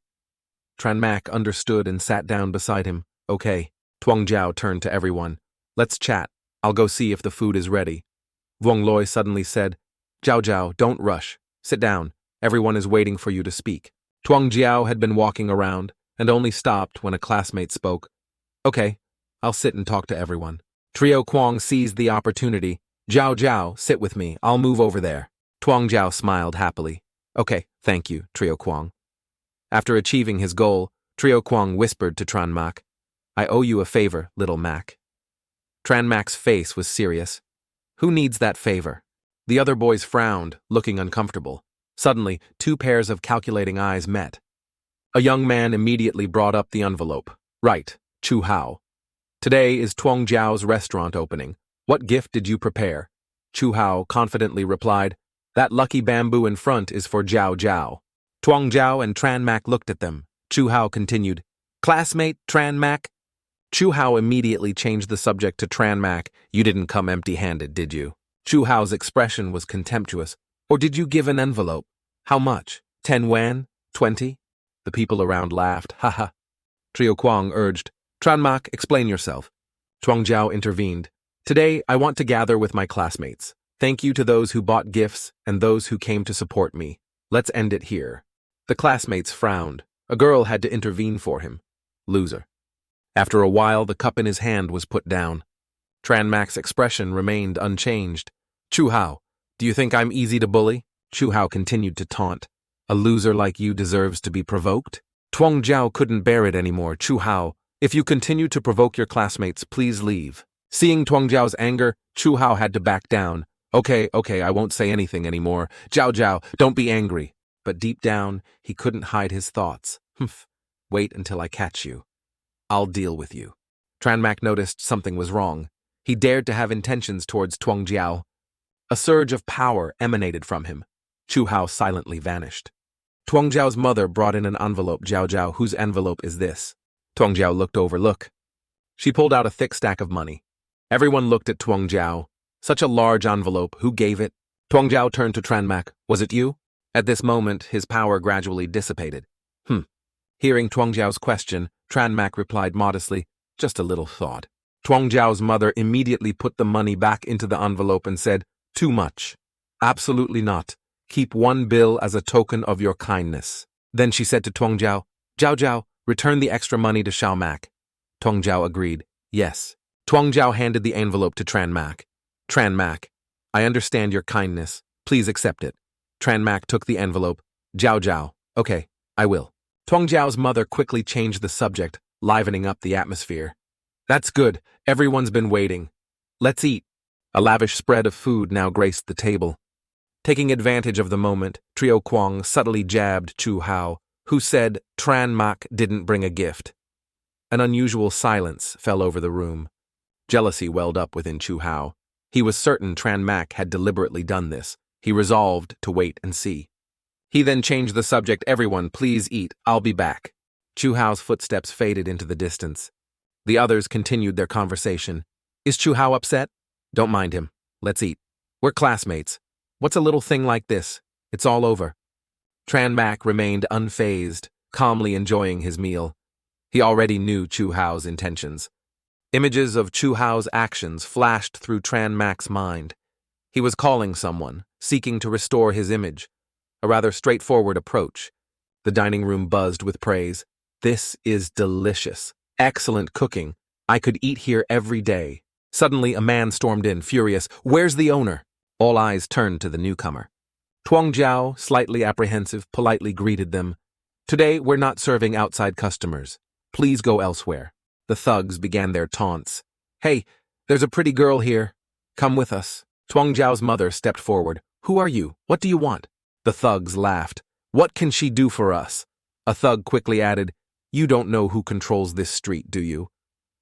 S1: Tran Mak understood and sat down beside him. Okay. Tuong Jiao turned to everyone. Let's chat. I'll go see if the food is ready. Vuong Loi suddenly said, Jiao Jiao, don't rush. Sit down. Everyone is waiting for you to speak. Tuong Jiao had been walking around and only stopped when a classmate spoke. Okay, I'll sit and talk to everyone. Trio Kwong seized the opportunity. Jiao Jiao, sit with me. I'll move over there. Tuong Jiao smiled happily. Okay, thank you, Trio Kwong. After achieving his goal, Trio Kwong whispered to Tran Mak, I owe you a favor, little Mak. Tran Mak's face was serious. Who needs that favor? The other boys frowned, looking uncomfortable. Suddenly, two pairs of calculating eyes met. A young man immediately brought up the envelope. Right, Chu Hao. Today is Tuong Jiao's restaurant opening. What gift did you prepare? Chu Hao confidently replied, That lucky bamboo in front is for Jiao Jiao. Tuong Jiao and Tran Mak looked at them. Chu Hao continued, Classmate Tran Mak? Chu Hao immediately changed the subject to Tran Mak. You didn't come empty-handed, did you? Chu Hao's expression was contemptuous. Or did you give an envelope? How much? 10 yuan? 20? The people around laughed. Haha. Trio Kwong urged, Tran Mak, explain yourself. Tuong Jiao intervened. Today, I want to gather with my classmates. Thank you to those who bought gifts and those who came to support me. Let's end it here. The classmates frowned. A girl had to intervene for him. Loser. After a while, the cup in his hand was put down. Tran Mak's expression remained unchanged. Chu Hao, do you think I'm easy to bully? Chu Hao continued to taunt. A loser like you deserves to be provoked? Tuong Jiao couldn't bear it anymore. Chu Hao, if you continue to provoke your classmates, please leave. Seeing Tuong Jiao's anger, Chu Hao had to back down. Okay, I won't say anything anymore. Jiao Jiao, don't be angry. But deep down, he couldn't hide his thoughts. Humph. Wait until I catch you. I'll deal with you. Tran Mak noticed something was wrong. He dared to have intentions towards Tuong Jiao. A surge of power emanated from him. Chu Hao silently vanished. Tuong Jiao's mother brought in an envelope. Jiao Jiao, whose envelope is this? Tuong Jiao looked over. Look. She pulled out a thick stack of money. Everyone looked at Tuong Jiao. Such a large envelope. Who gave it? Tuong Jiao turned to Tran Mak. Was it you? At this moment, his power gradually dissipated. Hearing Tuong Jiao's question, Tran Mak replied modestly, just a little thought. Tuong Jiao's mother immediately put the money back into the envelope and said, Too much. Absolutely not. Keep one bill as a token of your kindness. Then she said to Tuong Jiao, Jiao Jiao, return the extra money to Xiao Mak. Tuong Jiao agreed, yes. Tuong Jiao handed the envelope to Tran Mak. Tran Mak, I understand your kindness. Please accept it. Tran Mak took the envelope. Jiao Jiao, okay, I will. Tuong Jiao's mother quickly changed the subject, livening up the atmosphere. That's good. Everyone's been waiting. Let's eat. A lavish spread of food now graced the table. Taking advantage of the moment, Trio Kwong subtly jabbed Chu Hao, who said Tran Mak didn't bring a gift. An unusual silence fell over the room. Jealousy welled up within Chu Hao. He was certain Tran Mak had deliberately done this. He resolved to wait and see. He then changed the subject. Everyone, please eat. I'll be back. Chu Hao's footsteps faded into the distance. The others continued their conversation. Is Chu Hao upset? Don't mind him. Let's eat. We're classmates. What's a little thing like this? It's all over. Tran Mak remained unfazed, calmly enjoying his meal. He already knew Chu Hao's intentions. Images of Chu Hao's actions flashed through Tran Mak's mind. He was calling someone, seeking to restore his image. A rather straightforward approach. The dining room buzzed with praise. This is delicious. Excellent cooking. I could eat here every day. Suddenly, a man stormed in, furious. Where's the owner? All eyes turned to the newcomer. Tuong Jiao, slightly apprehensive, politely greeted them. Today, we're not serving outside customers. Please go elsewhere. The thugs began their taunts. Hey, there's a pretty girl here. Come with us. Tuang Zhao's mother stepped forward. Who are you? What do you want? The thugs laughed. What can she do for us? A thug quickly added, You don't know who controls this street, do you?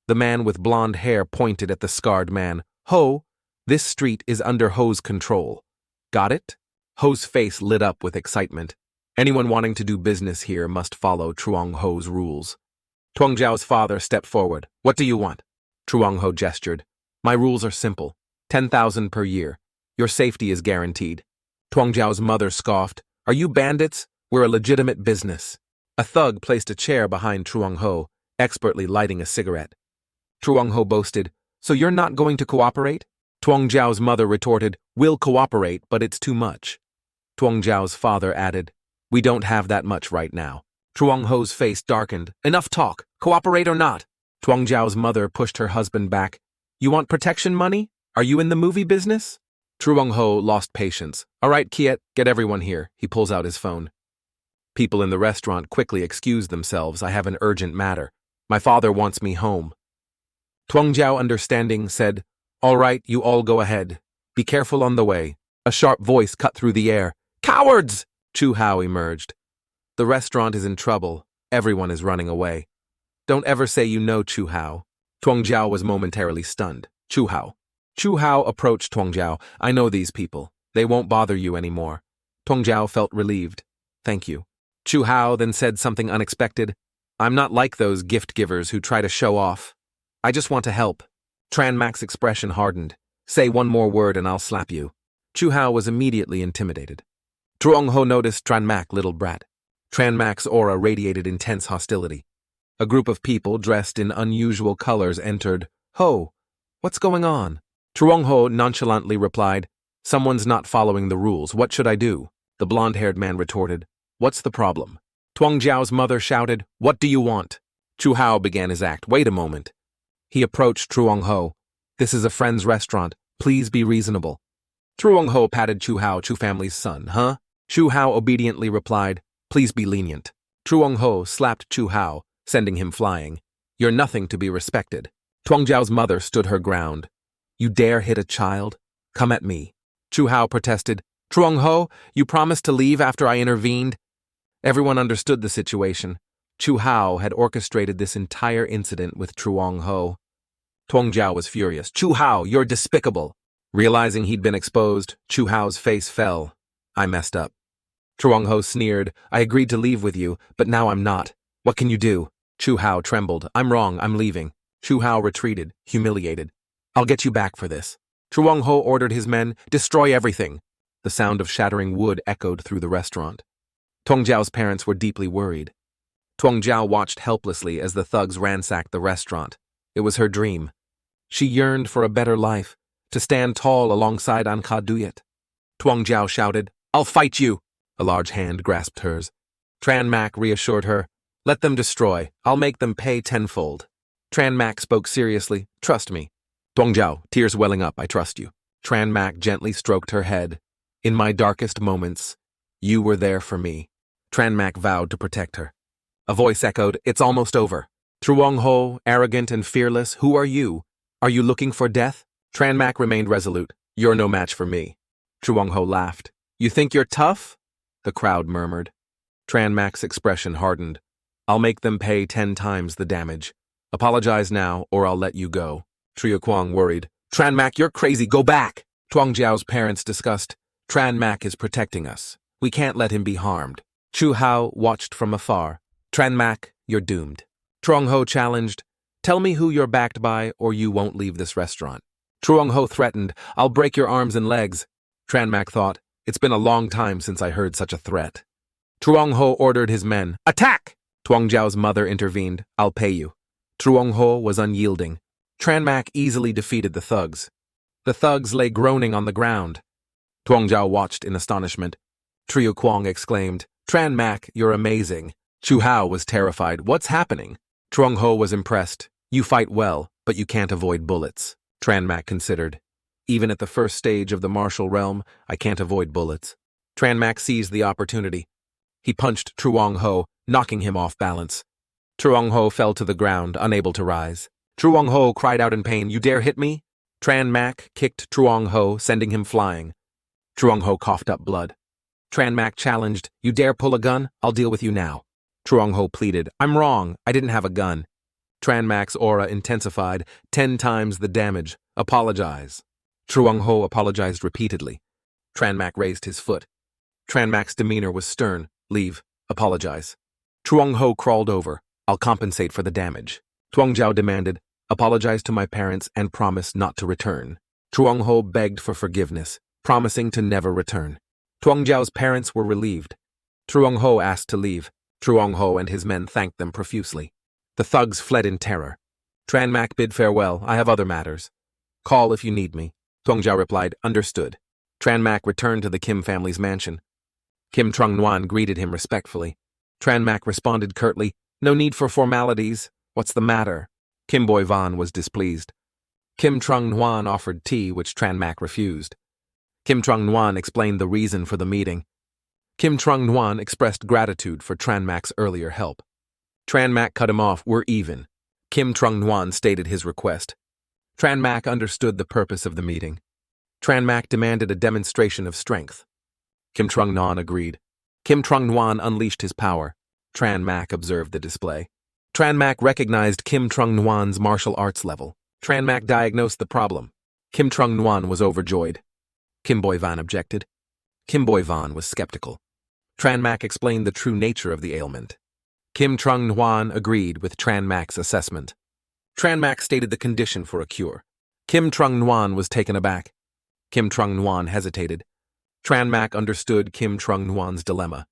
S1: The man with blonde hair pointed at the scarred man. Ho, this street is under Ho's control. Got it? Ho's face lit up with excitement. Anyone wanting to do business here must follow Truong Ho's rules. Tuang Zhao's father stepped forward. What do you want? Truong Ho gestured. My rules are simple. 10,000 per year. Your safety is guaranteed. Tuang Zhao's mother scoffed. Are you bandits? We're a legitimate business. A thug placed a chair behind Truong Ho, expertly lighting a cigarette. Truong Ho boasted, So you're not going to cooperate? Tuang Zhao's mother retorted, We'll cooperate, but it's too much. Tuang Zhao's father added, We don't have that much right now. Truong Ho's face darkened. Enough talk. Cooperate or not? Tuang Zhao's mother pushed her husband back. You want protection money? Are you in the movie business? Truong Ho lost patience. All right, Kiet, get everyone here. He pulls out his phone. People in the restaurant quickly excuse themselves. I have an urgent matter. My father wants me home. Tuang Zhao, understanding, said, All right, you all go ahead. Be careful on the way. A sharp voice cut through the air. Cowards! Chu Hao emerged. The restaurant is in trouble. Everyone is running away. Don't ever say you know Chu Hao. Tuang Zhao was momentarily stunned. Chu Hao. Chu Hao approached Tuang Zhao. I know these people. They won't bother you anymore. Tuang Zhao felt relieved. Thank you. Chu Hao then said something unexpected. I'm not like those gift givers who try to show off. I just want to help. Tran Mac's expression hardened. Say one more word and I'll slap you. Chu Hao was immediately intimidated. Truong Ho noticed Tran Mac, little brat. Tran Mac's aura radiated intense hostility. A group of people dressed in unusual colors entered. Ho, what's going on? Truong Ho nonchalantly replied, Someone's not following the rules. What should I do? The blonde-haired man retorted, What's the problem? Tuang Zhao's mother shouted, What do you want? Chu Hao began his act. Wait a moment. He approached Truong Ho. This is a friend's restaurant. Please be reasonable. Truong Ho patted Chu Hao, Chu family's son, huh? Chu Hao obediently replied, Please be lenient. Truong Ho slapped Chu Hao, sending him flying. You're nothing to be respected. Tuang Zhao's mother stood her ground. You dare hit a child? Come at me. Chu Hao protested. Truong Ho, you promised to leave after I intervened? Everyone understood the situation. Chu Hao had orchestrated this entire incident with Truong Ho. Tuang Zhao was furious. Chu Hao, you're despicable. Realizing he'd been exposed, Chu Hao's face fell. I messed up. Truong Ho sneered. I agreed to leave with you, but now I'm not. What can you do? Chu Hao trembled. I'm wrong, I'm leaving. Chu Hao retreated, humiliated. I'll get you back for this. Truong Ho ordered his men, destroy everything. The sound of shattering wood echoed through the restaurant. Tuang Zhao's parents were deeply worried. Tuang Zhao watched helplessly as the thugs ransacked the restaurant. It was her dream. She yearned for a better life, to stand tall alongside Anka Duyet. Tuang Zhao shouted, I'll fight you! A large hand grasped hers. Tran Mac reassured her, Let them destroy. I'll make them pay tenfold. Tran Mac spoke seriously. Trust me. Tuang Zhao, tears welling up, I trust you. Tran Mac gently stroked her head. In my darkest moments, you were there for me. Tran Mac vowed to protect her. A voice echoed, It's almost over. Truong Ho, arrogant and fearless, who are you? Are you looking for death? Tran Mac remained resolute. You're no match for me. Truong Ho laughed. You think you're tough? The crowd murmured. Tran Mac's expression hardened. I'll make them pay 10 times the damage. Apologize now, or I'll let you go. Trio Kwang worried. Tran Mac, you're crazy, go back! Tuang Zhao's parents discussed. Tran Mac is protecting us. We can't let him be harmed. Chu Hao watched from afar. Tran Mac, you're doomed. Truong Ho challenged. Tell me who you're backed by, or you won't leave this restaurant. Truong Ho threatened. I'll break your arms and legs. Tran Mac thought. It's been a long time since I heard such a threat. Truong Ho ordered his men. Attack! Tuang Zhao's mother intervened. I'll pay you. Truong Ho was unyielding. Tran Mac easily defeated the thugs. The thugs lay groaning on the ground. Tuang Zhao watched in astonishment. Trio Kwang exclaimed, Tran Mac, you're amazing. Chu Hao was terrified. What's happening? Truong Ho was impressed. You fight well, but you can't avoid bullets. Tran Mac considered. Even at the first stage of the martial realm, I can't avoid bullets. Tran Mac seized the opportunity. He punched Truong Ho, knocking him off balance. Truong Ho fell to the ground, unable to rise. Truong Ho cried out in pain, "You dare hit me?" Tran Mak kicked Truong Ho, sending him flying. Truong Ho coughed up blood. Tran Mak challenged, "You dare pull a gun? I'll deal with you now." Truong Ho pleaded, "I'm wrong. I didn't have a gun." Tran Mak's aura intensified, 10 times the damage. "Apologize." Truong Ho apologized repeatedly. Tran Mak raised his foot. Tran Mak's demeanor was stern. "Leave. Apologize." Truong Ho crawled over. "I'll compensate for the damage." Tuong Jiao demanded, "Apologize to my parents and promise not to return." Truong Ho begged for forgiveness, promising to never return. Tuong Jiao's parents were relieved. Truong Ho asked to leave. Truong Ho and his men thanked them profusely. The thugs fled in terror. Tran Mak bid farewell. "I have other matters. Call if you need me." Tuong Jiao replied, "Understood." Tran Mak returned to the Kim family's mansion. Kim Trung Nguyen greeted him respectfully. Tran Mak responded curtly, "No need for formalities. What's the matter?" Kim Boy Van was displeased. Kim Trung Nguyen offered tea, which Tran Mak refused. Kim Trung Nguyen explained the reason for the meeting. Kim Trung Nguyen expressed gratitude for Tran Mak's earlier help. Tran Mak cut him off. "We're even." Kim Trung Nguyen stated his request. Tran Mak understood the purpose of the meeting. Tran Mak demanded a demonstration of strength. Kim Trung Nguyen agreed. Kim Trung Nguyen unleashed his power. Tran Mak observed the display. Tran Mak recognized Kim Trung Nguyen's martial arts level. Tran Mak diagnosed the problem. Kim Trung Nguyen was overjoyed. Kim Boy Van objected. Kim Boy Van was skeptical. Tran Mak explained the true nature of the ailment. Kim Trung Nguyen agreed with Tran Mak's assessment. Tran Mak stated the condition for a cure. Kim Trung Nguyen was taken aback. Kim Trung Nguyen hesitated. Tran Mak understood Kim Trung Nguyen's dilemma.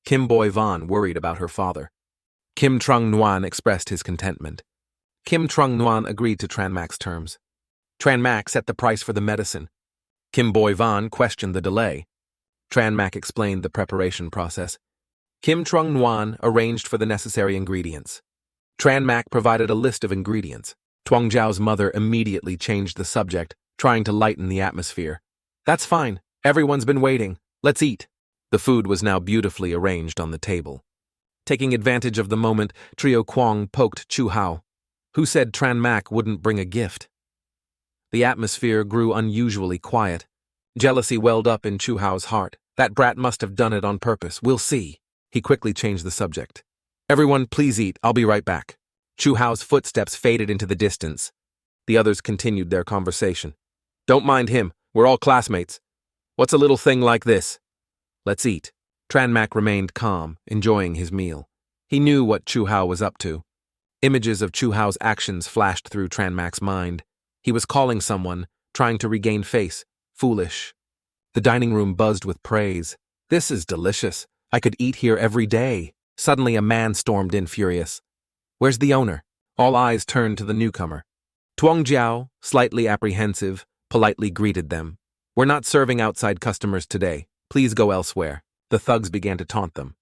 S1: Kim Boy Van worried about her father. Kim Trung Nguyen expressed his contentment. Kim Trung Nguyen agreed to Tran Mak's terms. Tran Mak set the price for the medicine. Kim Boy Van questioned the delay. Tran Mak explained the preparation process. Kim Trung Nguyen arranged for the necessary ingredients. Tran Mak provided a list of ingredients. Tuong Jiao's mother immediately changed the subject, trying to lighten the atmosphere. "That's fine. Everyone's been waiting. Let's eat." The food was now beautifully arranged on the table. Taking advantage of the moment, Trio Kwong poked Chu Hao. "Who said Tran Mak wouldn't bring a gift?" The atmosphere grew unusually quiet. Jealousy welled up in Chu Hao's heart. "That brat must have done it on purpose. We'll see." He quickly changed the subject. "Everyone, please eat. I'll be right back." Chu Hao's footsteps faded into the distance. The others continued their conversation. "Don't mind him. We're all classmates. What's a little thing like this? Let's eat." Tran Mak remained calm, enjoying his meal. He knew what Chu Hao was up to. Images of Chu Hao's actions flashed through Tran Mak's mind. He was calling someone, trying to regain face. Foolish. The dining room buzzed with praise. "This is delicious. I could eat here every day." Suddenly a man stormed in furious. "Where's the owner?" All eyes turned to the newcomer. Tuong Jiao, slightly apprehensive, politely greeted them. "We're not serving outside customers today. Please go elsewhere." The thugs began to taunt them.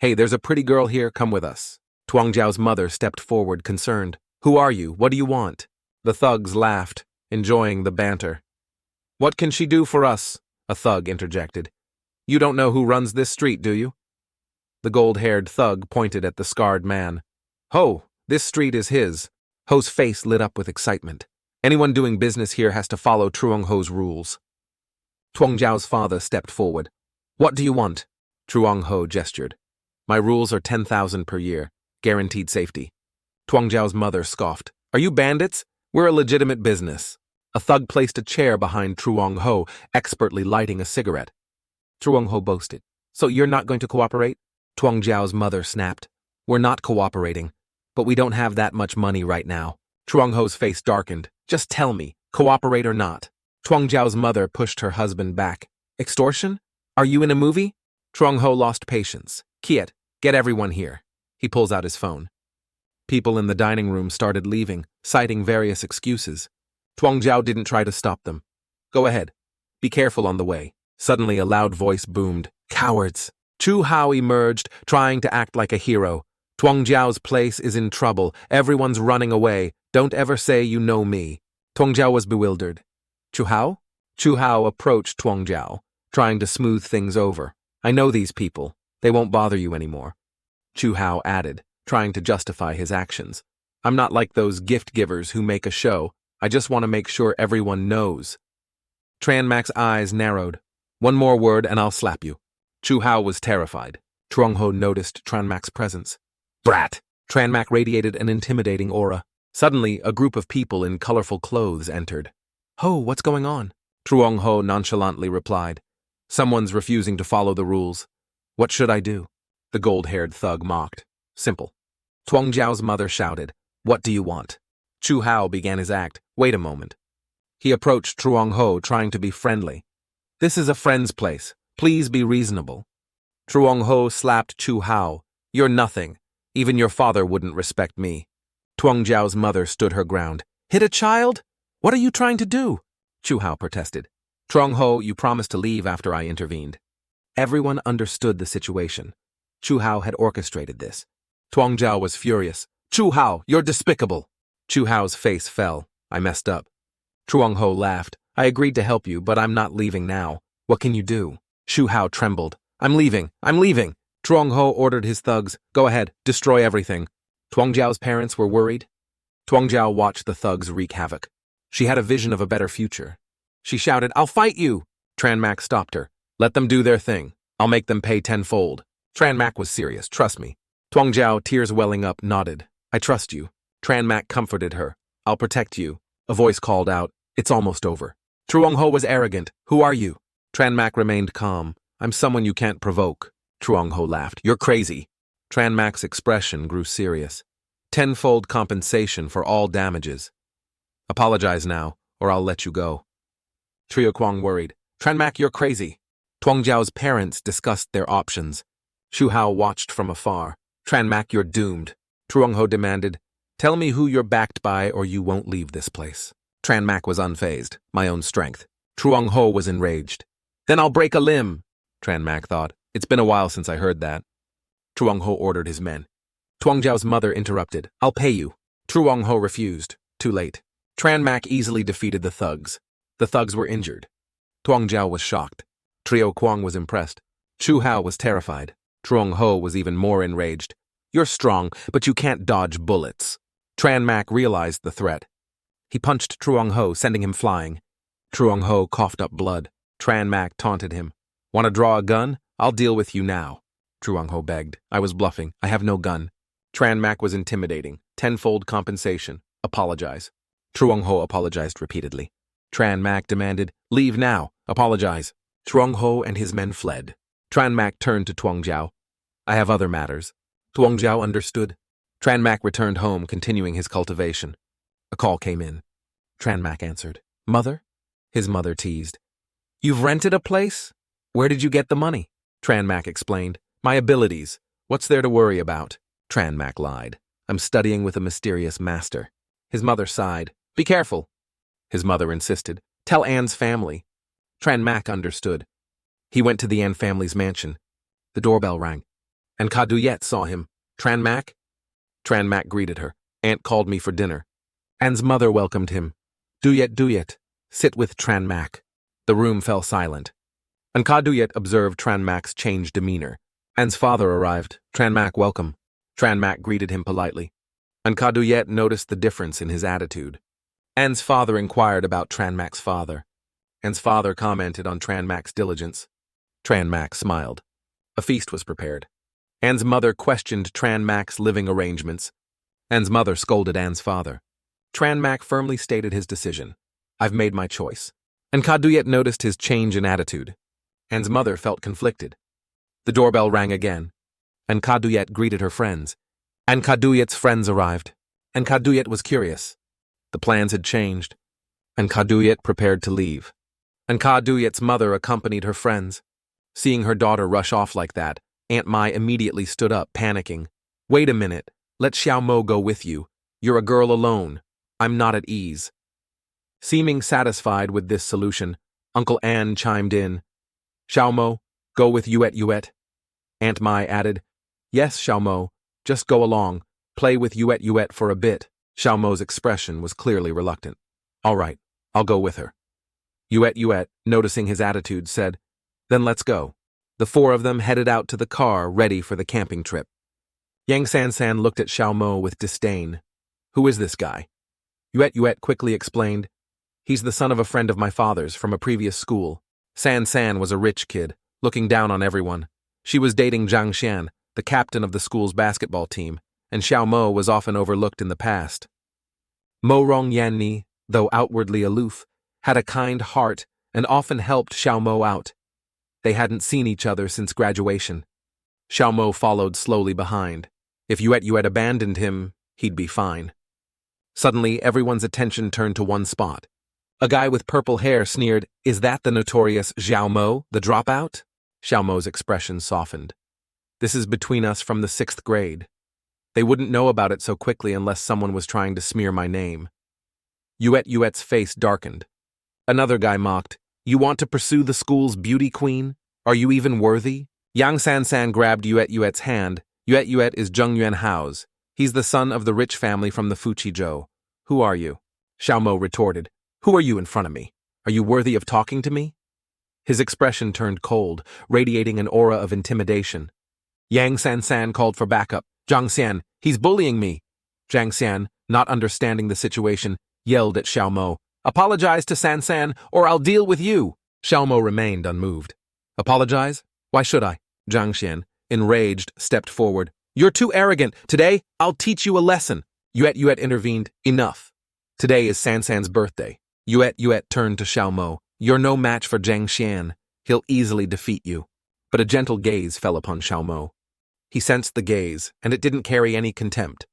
S1: "Hey, there's a pretty girl here. Come with us." Tuong Jiao's mother stepped forward, concerned. "Who are you? What do you want?" The thugs laughed, enjoying the banter. "What can she do for us?" a thug interjected. "You don't know who runs this street, do you?" The gold-haired thug pointed at the scarred man. "Ho, this street is his." Ho's face lit up with excitement. "Anyone doing business here has to follow Truong Ho's rules." Tuong Jiao's father stepped forward. "What do you want?" Truong Ho gestured. "My rules are 10,000 per year, guaranteed safety." Tuong Jiao's mother scoffed. "Are you bandits? We're a legitimate business." A thug placed a chair behind Truong Ho, expertly lighting a cigarette. Truong Ho boasted. "So you're not going to cooperate?" Tuong Jiao's mother snapped. "We're not cooperating, but we don't have that much money right now." Truong Ho's face darkened. "Just tell me, cooperate or not." Tuong Jiao's mother pushed her husband back. "Extortion? Are you in a movie?" Truong Ho lost patience. "Kiet, get everyone here." He pulls out his phone. People in the dining room started leaving, citing various excuses. Tuong Jiao didn't try to stop them. "Go ahead. Be careful on the way." Suddenly a loud voice boomed. "Cowards!" Chu Hao emerged, trying to act like a hero. "Tuong Jiao's place is in trouble. Everyone's running away. Don't ever say you know me." Tuong Jiao was bewildered. "Chu Hao?" Chu Hao approached Tuong Jiao, trying to smooth things over. "I know these people. They won't bother you anymore." Chu Hao added, trying to justify his actions. I'm not like those gift givers who make a show. I just want to make sure everyone knows. Tran Mac's eyes narrowed. One more word and I'll slap you. Chu Hao was terrified. Truong Ho noticed Tran Mac's presence. Brat! Tran Mac radiated an intimidating aura. Suddenly, a group of people in colorful clothes entered. Ho, what's going on? Truong Ho nonchalantly replied. Someone's refusing to follow the rules. What should I do? The gold-haired thug mocked. Simple. Tuong Jiao's mother shouted. What do you want? Chu Hao began his act. Wait a moment. He approached Truong Ho, trying to be friendly. This is a friend's place. Please be reasonable. Truong Ho slapped Chu Hao. You're nothing. Even your father wouldn't respect me. Tuong Jiao's mother stood her ground. Hit a child? What are you trying to do? Chu Hao protested. Truong Ho, you promised to leave after I intervened. Everyone understood the situation. Chu Hao had orchestrated this. Tuong Jiao was furious. Chu Hao, you're despicable. Chu Hao's face fell. I messed up. Truong Ho laughed. I agreed to help you, but I'm not leaving now. What can you do? Chu Hao trembled. I'm leaving. Truong Ho ordered his thugs. Go ahead, destroy everything. Tuong Jiao's parents were worried. Tuong Jiao watched the thugs wreak havoc. She had a vision of a better future. She shouted, I'll fight you! Tran Mac stopped her. Let them do their thing. I'll make them pay tenfold. Tran Mac was serious, trust me. Tuong Jiao, tears welling up, nodded. I trust you. Tran Mac comforted her. I'll protect you. A voice called out, It's almost over. Truong Ho was arrogant. Who are you? Tran Mac remained calm. I'm someone you can't provoke. Truong Ho laughed. You're crazy. Tran Mac's expression grew serious. Tenfold compensation for all damages. Apologize now, or I'll let you go. Trio Kwong worried. Tran Mac, you're crazy. Tuong Jiao's parents discussed their options. Chu Hao watched from afar. Tran Mac, you're doomed. Truong Ho demanded, Tell me who you're backed by or you won't leave this place. Tran Mac was unfazed. My own strength. Truong Ho was enraged. Then I'll break a limb. Tran Mac thought. It's been a while since I heard that. Truong Ho ordered his men. Tuong Jiao's mother interrupted. I'll pay you. Truong Ho refused. Too late. Tran Mac easily defeated the thugs. The thugs were injured. Tuong Jiao was shocked. Trio Kwong was impressed. Chu Hao was terrified. Truong Ho was even more enraged. You're strong, but you can't dodge bullets. Tran Mac realized the threat. He punched Truong Ho, sending him flying. Truong Ho coughed up blood. Tran Mac taunted him. Want to draw a gun? I'll deal with you now. Truong Ho begged. I was bluffing. I have no gun. Tran Mac was intimidating. Tenfold compensation. Apologize. Truong Ho apologized repeatedly. Tran Mac demanded, Leave now. Apologize. Truong Ho and his men fled. Tran Mac turned to Tuong Jiao. I have other matters. Tuong Jiao understood. Tran Mac returned home, continuing his cultivation. A call came in. Tran Mac answered. Mother? His mother teased. You've rented a place? Where did you get the money? Tran Mac explained. My abilities. What's there to worry about? Tran Mac lied. I'm studying with a mysterious master. His mother sighed. Be careful. His mother insisted. Tell Anne's family. Tran Mac understood. He went to the Anne family's mansion. The doorbell rang. And Ka Duyet saw him. Tran Mac? Tran Mac greeted her. Aunt called me for dinner. Anne's mother welcomed him. Duyet, sit with Tran Mac. The room fell silent. And Ka Duyet observed Tran Mac's changed demeanor. Anne's father arrived. Tran Mac, welcome. Tran Mac greeted him politely. And Ka Duyet noticed the difference in his attitude. Anne's father inquired about Tran Mac's father. Anne's father commented on Tran Mac's diligence. Tran Mac smiled. A feast was prepared. Anne's mother questioned Tran Mac's living arrangements. Anne's mother scolded Anne's father. Tran Mac firmly stated his decision. I've made my choice. And Ka Duyet noticed his change in attitude. Anne's mother felt conflicted. The doorbell rang again. And Ka Duyet greeted her friends. And Ka Duyet's friends arrived. And Ka Duyet was curious. The plans had changed. And Ka Duyet prepared to leave. And Ka Duyet's mother accompanied her friends. Seeing her daughter rush off like that, Aunt Mai immediately stood up, panicking. Wait a minute. Let Xiao Mo go with you. You're a girl alone. I'm not at ease. Seeming satisfied with this solution, Uncle Anne chimed in. Xiao Mo, go with Yuet. Aunt Mai added, Yes, Xiao Mo, just go along. Play with Yuet for a bit. Xiao Mo's expression was clearly reluctant. All right, I'll go with her. Yuet, noticing his attitude, said, Then let's go. The four of them headed out to the car, ready for the camping trip. Yang San looked at Xiao Mo with disdain. Who is this guy? Yuet quickly explained. He's the son of a friend of my father's from a previous school. San was a rich kid, looking down on everyone. She was dating Zhang Xian, the captain of the school's basketball team, and Xiao Mo was often overlooked in the past. Mo Rong Yanni, though outwardly aloof, had a kind heart and often helped Xiao Mo out. They hadn't seen each other since graduation. Xiao Mo followed slowly behind. If Yuet abandoned him, he'd be fine. Suddenly, everyone's attention turned to one spot. A guy with purple hair sneered, "Is that the notorious Xiao Mo, the dropout?" Xiao Mo's expression softened. "This is between us from the 6th grade. They wouldn't know about it so quickly unless someone was trying to smear my name." Yuet's face darkened. Another guy mocked, "You want to pursue the school's beauty queen? Are you even worthy?" Yang San grabbed Yuet's hand. Yuet is Zheng Yuanhao's. He's the son of the rich family from the Fuqizhou. Who are you? Xiao Mo retorted. Who are you in front of me? Are you worthy of talking to me? His expression turned cold, radiating an aura of intimidation. Yang San called for backup. Zhang Xian, he's bullying me. Zhang Xian, not understanding the situation, yelled at Xiao Mo. Apologize to San, or I'll deal with you. Xiao Mo remained unmoved. Apologize? Why should I? Zhang Xian, enraged, stepped forward. You're too arrogant. Today, I'll teach you a lesson. Yuet intervened. Enough. Today is San's birthday. Yuet turned to Xiao Mo. You're no match for Zhang Xian. He'll easily defeat you. But a gentle gaze fell upon Xiao Mo. He sensed the gaze, and it didn't carry any contempt.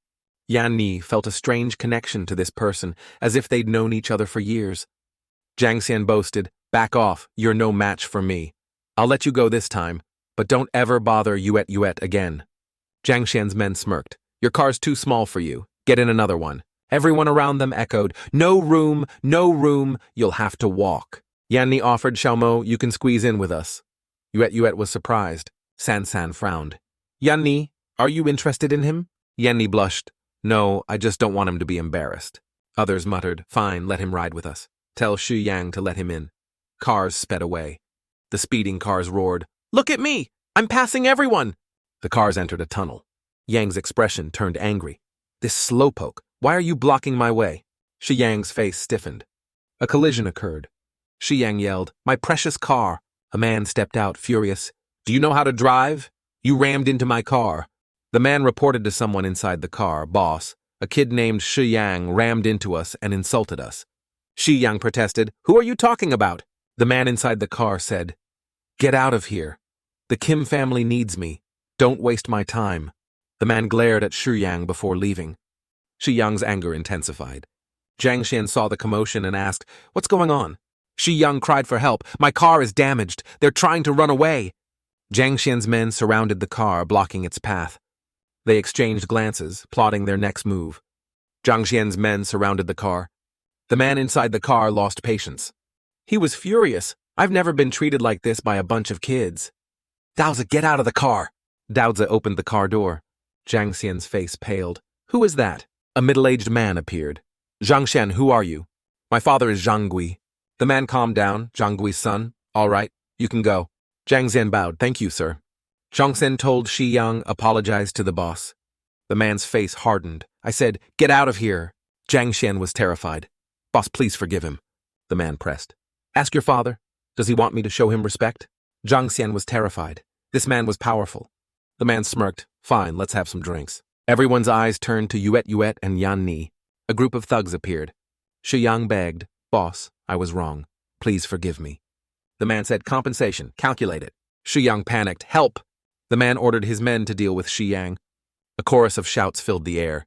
S1: Yan Ni felt a strange connection to this person, as if they'd known each other for years. Zhang Xian boasted, Back off, you're no match for me. I'll let you go this time, but don't ever bother Yuet again. Zhang Xian's men smirked. Your car's too small for you. Get in another one. Everyone around them echoed, No room, you'll have to walk. Yan Ni offered Xiao Mo, You can squeeze in with us. Yuet was surprised. San frowned. Yan Ni, are you interested in him? Yan Ni blushed. No, I just don't want him to be embarrassed. Others muttered, Fine, let him ride with us. Tell Xu Yang to let him in. Cars sped away. The speeding cars roared, Look at me! I'm passing everyone! The cars entered a tunnel. Yang's expression turned angry. This slowpoke, why are you blocking my way? Xu Yang's face stiffened. A collision occurred. Xu Yang yelled, My precious car! A man stepped out, furious. Do you know how to drive? You rammed into my car. The man reported to someone inside the car, Boss, a kid named Xu Yang rammed into us and insulted us. Xu Yang protested, Who are you talking about? The man inside the car said, Get out of here. The Kim family needs me. Don't waste my time. The man glared at Xu Yang before leaving. Xu Yang's anger intensified. Zhang Xian saw the commotion and asked, What's going on? Xu Yang cried for help. My car is damaged. They're trying to run away. Zhang Xian's men surrounded the car, blocking its path. They exchanged glances, plotting their next move. Zhang Xian's men surrounded the car. The man inside the car lost patience. He was furious. I've never been treated like this by a bunch of kids. Daozi, get out of the car! Daozi opened the car door. Zhang Xian's face paled. Who is that? A middle-aged man appeared. Zhang Xian, who are you? My father is Zhang Gui. The man calmed down, Zhang Gui's son. All right, you can go. Zhang Xian bowed. Thank you, sir. Zhang Xian told Xu Yang apologized to the boss. The man's face hardened. I said, Get out of here. Zhang Xian was terrified. Boss, please forgive him. The man pressed. Ask your father. Does he want me to show him respect? Zhang Xian was terrified. This man was powerful. The man smirked. Fine, let's have some drinks. Everyone's eyes turned to Yuet and Yan Ni. A group of thugs appeared. Xu Yang begged, Boss, I was wrong. Please forgive me. The man said, Compensation, calculate it. Xu Yang panicked, Help! The man ordered his men to deal with Xu Yang. A chorus of shouts filled the air.